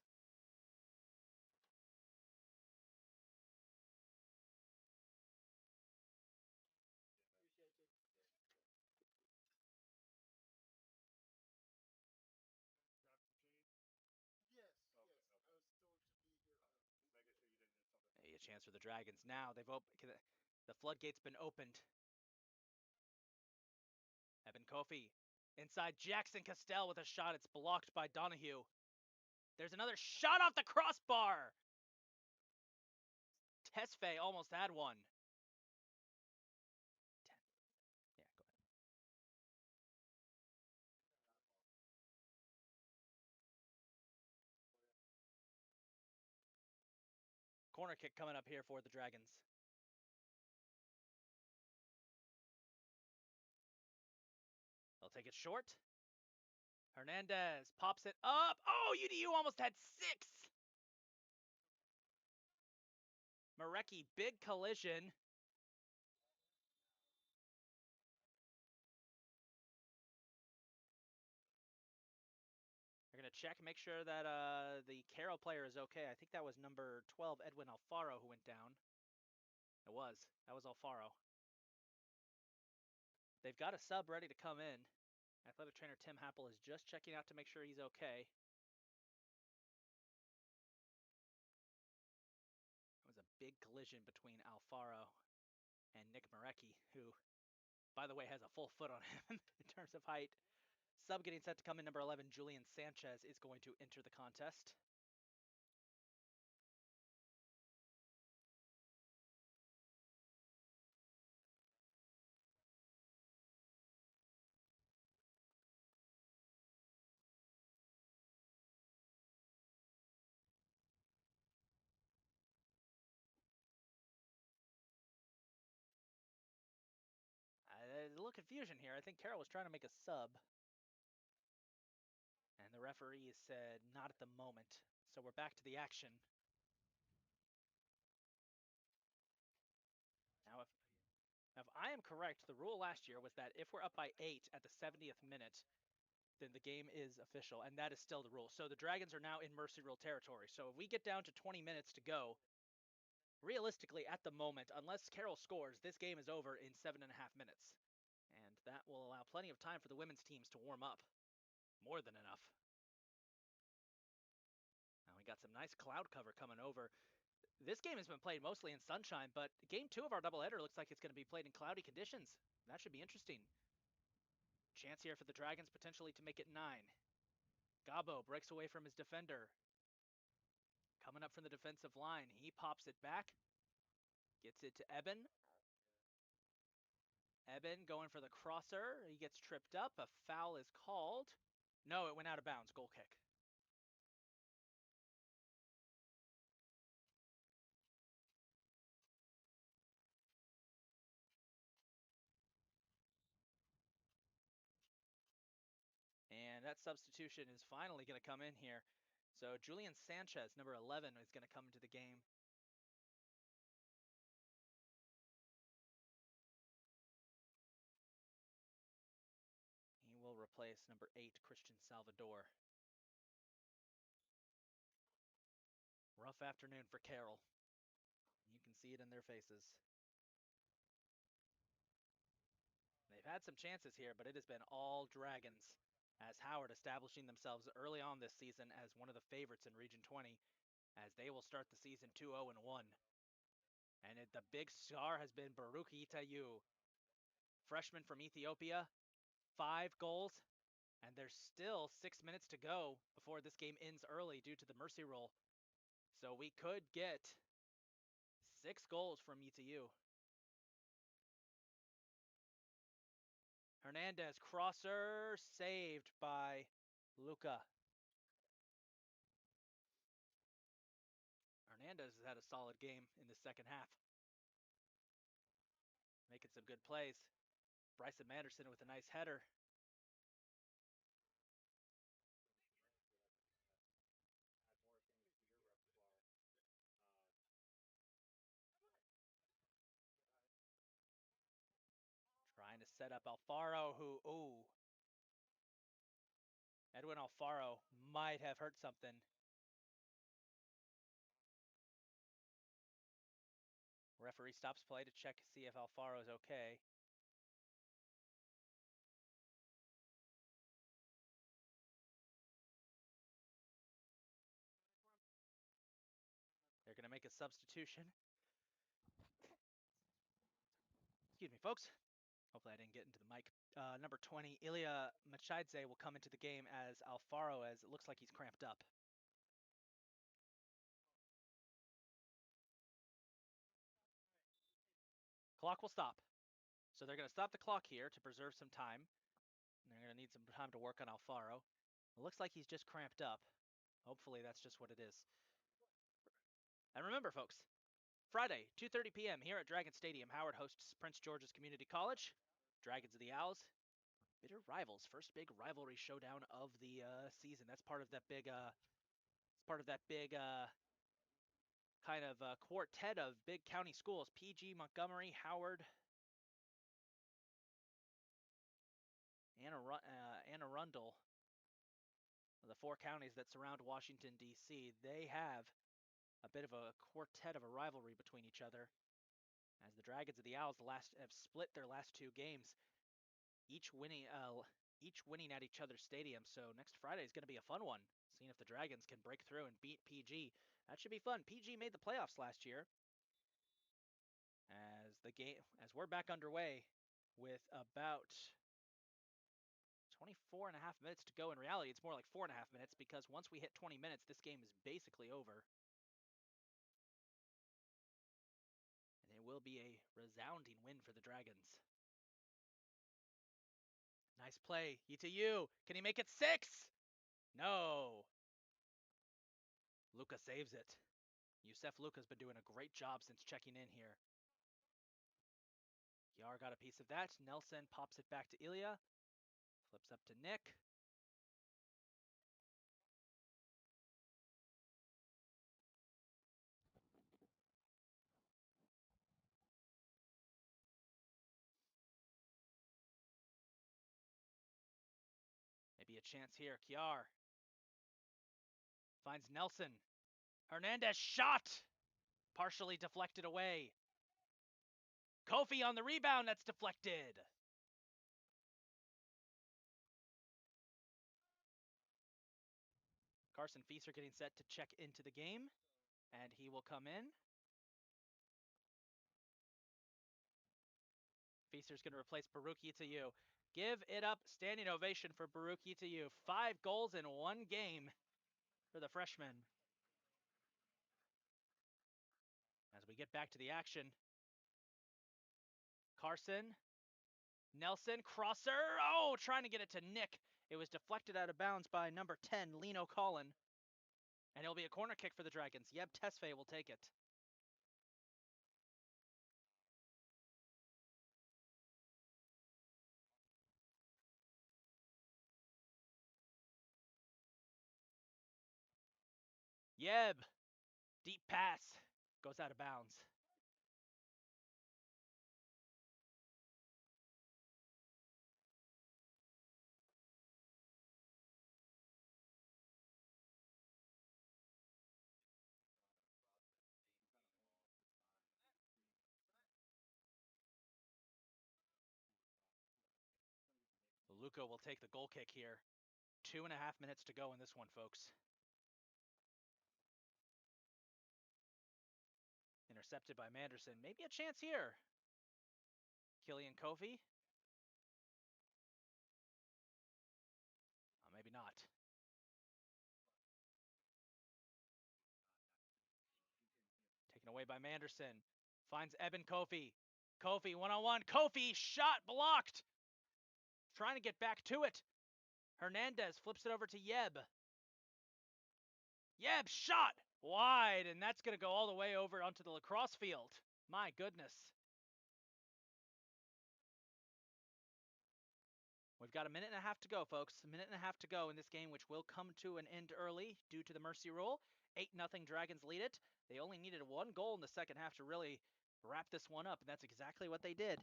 A chance for the Dragons now. The floodgate's been opened. Evan Kofi inside Jackson Castell with a shot. It's blocked by Donahue. There's another shot off the crossbar. Tesfaye almost had one. 10. Yeah, go ahead. Corner kick coming up here for the Dragons. They'll take it short. Hernandez pops it up. Oh, UDU almost had 6. Marecki, big collision. They're going to check, make sure that the Carroll player is okay. I think that was number 12, Edwin Alfaro, who went down. That was Alfaro. They've got a sub ready to come in. Athletic trainer Tim Happel is just checking out to make sure he's okay. It was a big collision between Alfaro and Nick Marecki, who, by the way, has a full foot on him in terms of height. Sub getting set to come in, number 11, Julian Sanchez is going to enter the contest. There's a little confusion here. I think Carroll was trying to make a sub, and the referee said not at the moment. So we're back to the action. Now, if I am correct, the rule last year was that if we're up by 8 at the 70th minute, then the game is official, and that is still the rule. So the Dragons are now in mercy rule territory. So if we get down to 20 minutes to go, realistically, at the moment, unless Carroll scores, this game is over in 7.5 minutes. And that will allow plenty of time for the women's teams to warm up. More than enough. Now we got some nice cloud cover coming over. This game has been played mostly in sunshine, but game 2 of our doubleheader looks like it's going to be played in cloudy conditions. That should be interesting. Chance here for the Dragons potentially to make it 9. Gabo breaks away from his defender. Coming up from the defensive line. He pops it back. Gets it to Eben. Eben going for the crosser. He gets tripped up. A foul is called. No, it went out of bounds. Goal kick. And that substitution is finally going to come in here. So Julian Sanchez, number 11, is going to come into the game. He will replace number 8, Christian Salvador. Rough afternoon for Carroll. You can see it in their faces. They've had some chances here, but it has been all Dragons, as Howard establishing themselves early on this season as one of the favorites in Region 20, as they will start the season 2-0-1. And the big star has been Baruch Itayu, freshman from Ethiopia, 5 goals, and there's still 6 minutes to go before this game ends early due to the mercy roll. So we could get 6 goals from Itayu. Hernandez crosser saved by Luca. Hernandez has had a solid game in the second half. Making some good plays. Bryson Manderson with a nice header. Trying to set up Alfaro, who, ooh. Edwin Alfaro might have hurt something. Referee stops play to check, see if Alfaro is okay. They're going to make a substitution. Excuse me, folks. Hopefully I didn't get into the mic. Number 20, Ilya Machidze will come into the game as Alfaro, as it looks like he's cramped up. Clock will stop. So they're going to stop the clock here to preserve some time. And they're going to need some time to work on Alfaro. It looks like he's just cramped up. Hopefully that's just what it is. And remember, folks, Friday, 2:30 p.m. here at Dragon Stadium, Howard hosts Prince George's Community College. Dragons of the Owls, bitter rivals. First big rivalry showdown of the season. That's part of that big. It's part of that big kind of quartet of big county schools: PG, Montgomery, Howard, Anne Arundel. The 4 counties that surround Washington D.C. They have a bit of a quartet of a rivalry between each other, as the Dragons of the Owls have split their last 2 games, each winning at each other's stadium. So next Friday is going to be a fun one, seeing if the Dragons can break through and beat PG. That should be fun. PG made the playoffs last year. As we're back underway with about 24 and a half minutes to go. In reality, it's more like 4.5 minutes, because once we hit 20 minutes, this game is basically over. And it will be a resounding win for the Dragons. Nice play. Itayu. Can he make it 6? No. Luca saves it. Youssef Luca's been doing a great job since checking in here. Yar got a piece of that. Nelson pops it back to Ilya. Flips up to Nick. Maybe a chance here. Kiar finds Nelson. Hernandez shot! Partially deflected away. Kofi on the rebound. That's deflected. Carson Feaster getting set to check into the game, and he will come in. Feaster's going to replace Baruch Itayu. Give it up. Standing ovation for Baruki to you. 5 goals in 1 game for the freshman. As we get back to the action, Carson, Nelson, crosser. Oh, trying to get it to Nick. It was deflected out of bounds by number 10, Lino Collin. And it'll be a corner kick for the Dragons. Yeb Tesfaye will take it. Yeb, deep pass, goes out of bounds. Luca will take the goal kick here. 2.5 minutes to go in this one, folks. Intercepted by Manderson. Maybe a chance here. Killian Kofi. Maybe not. Taken away by Manderson. Finds Eben Kofi. Kofi one-on-one. Kofi shot blocked. Trying to get back to it. Hernandez flips it over to Yeb. Yeb shot wide, and that's going to go all the way over onto the lacrosse field. My goodness. We've got a minute and a half to go, folks. A minute and a half to go in this game, which will come to an end early due to the mercy rule. 8-0 Dragons lead it. They only needed 1 goal in the second half to really wrap this one up, and that's exactly what they did.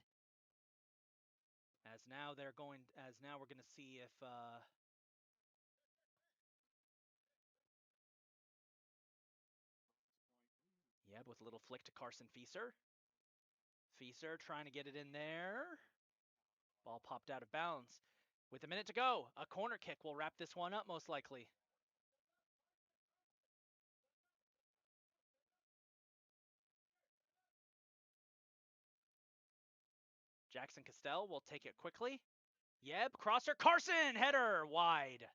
As now we're going to see if Yeb with a little flick to Carson Fieser. Fieser trying to get it in there. Ball popped out of bounds. With a minute to go, a corner kick will wrap this one up most likely. Jackson Castell will take it quickly. Yeb, crosser, Carson, header, wide.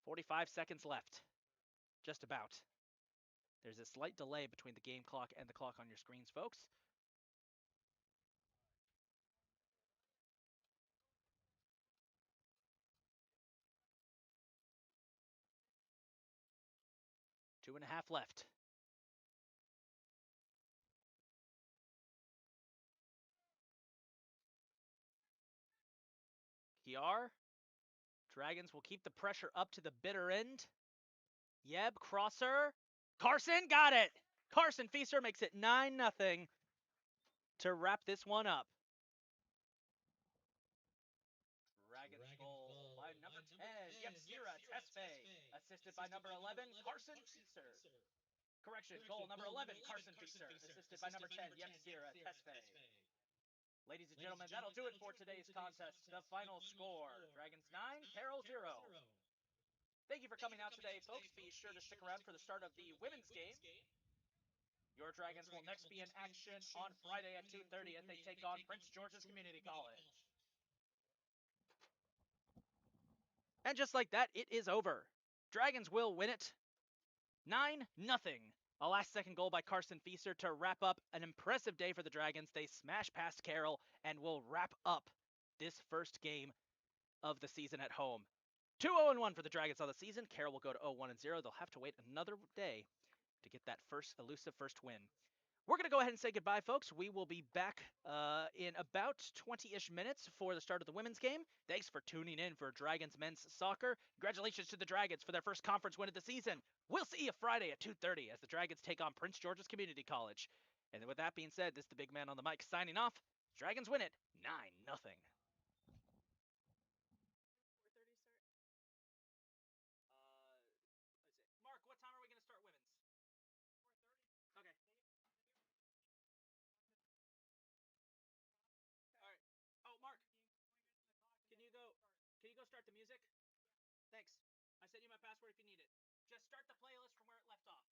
45 seconds left. Just about. There's a slight delay between the game clock and the clock on your screens, folks. Two and a half left. Kiar. Dragons will keep the pressure up to the bitter end. Yeb, crosser. Carson, got it. Carson Fieser makes it 9-0 to wrap this one up. Dragons goal by number 10, Yepsira Tesfaye, assisted by number 11, Carson Fieser. Correction, goal number 11, Carson Fieser, assisted by number 10, Yepsira Tesfaye. Ladies and gentlemen, that'll do it for today's contest. The final score, Dragons 9, Carroll 0. Thank you for coming out today, folks. Be sure to stick around for the start of the women's game. Your Dragons will next be in action on Friday at 2:30 as they take on Prince George's Community College. And just like that, it is over. Dragons will win it 9-0. A last-second goal by Carson Fieser to wrap up an impressive day for the Dragons. They smash past Carroll and will wrap up this first game of the season at home. 2-0-1 for the Dragons on the season. Carroll will go to 0-1-0. They'll have to wait another day to get that elusive first win. We're going to go ahead and say goodbye, folks. We will be back in about 20-ish minutes for the start of the women's game. Thanks for tuning in for Dragons Men's Soccer. Congratulations to the Dragons for their first conference win of the season. We'll see you Friday at 2:30 as the Dragons take on Prince George's Community College. And with that being said, this is the big man on the mic signing off. Dragons win it 9-0. 4:30 start. Mark, what time are we going to start women's? 4:30. Okay. All right. Oh, Mark, can you go start the music? Thanks. I sent you my password if you need it. Just start the playlist from where it left off.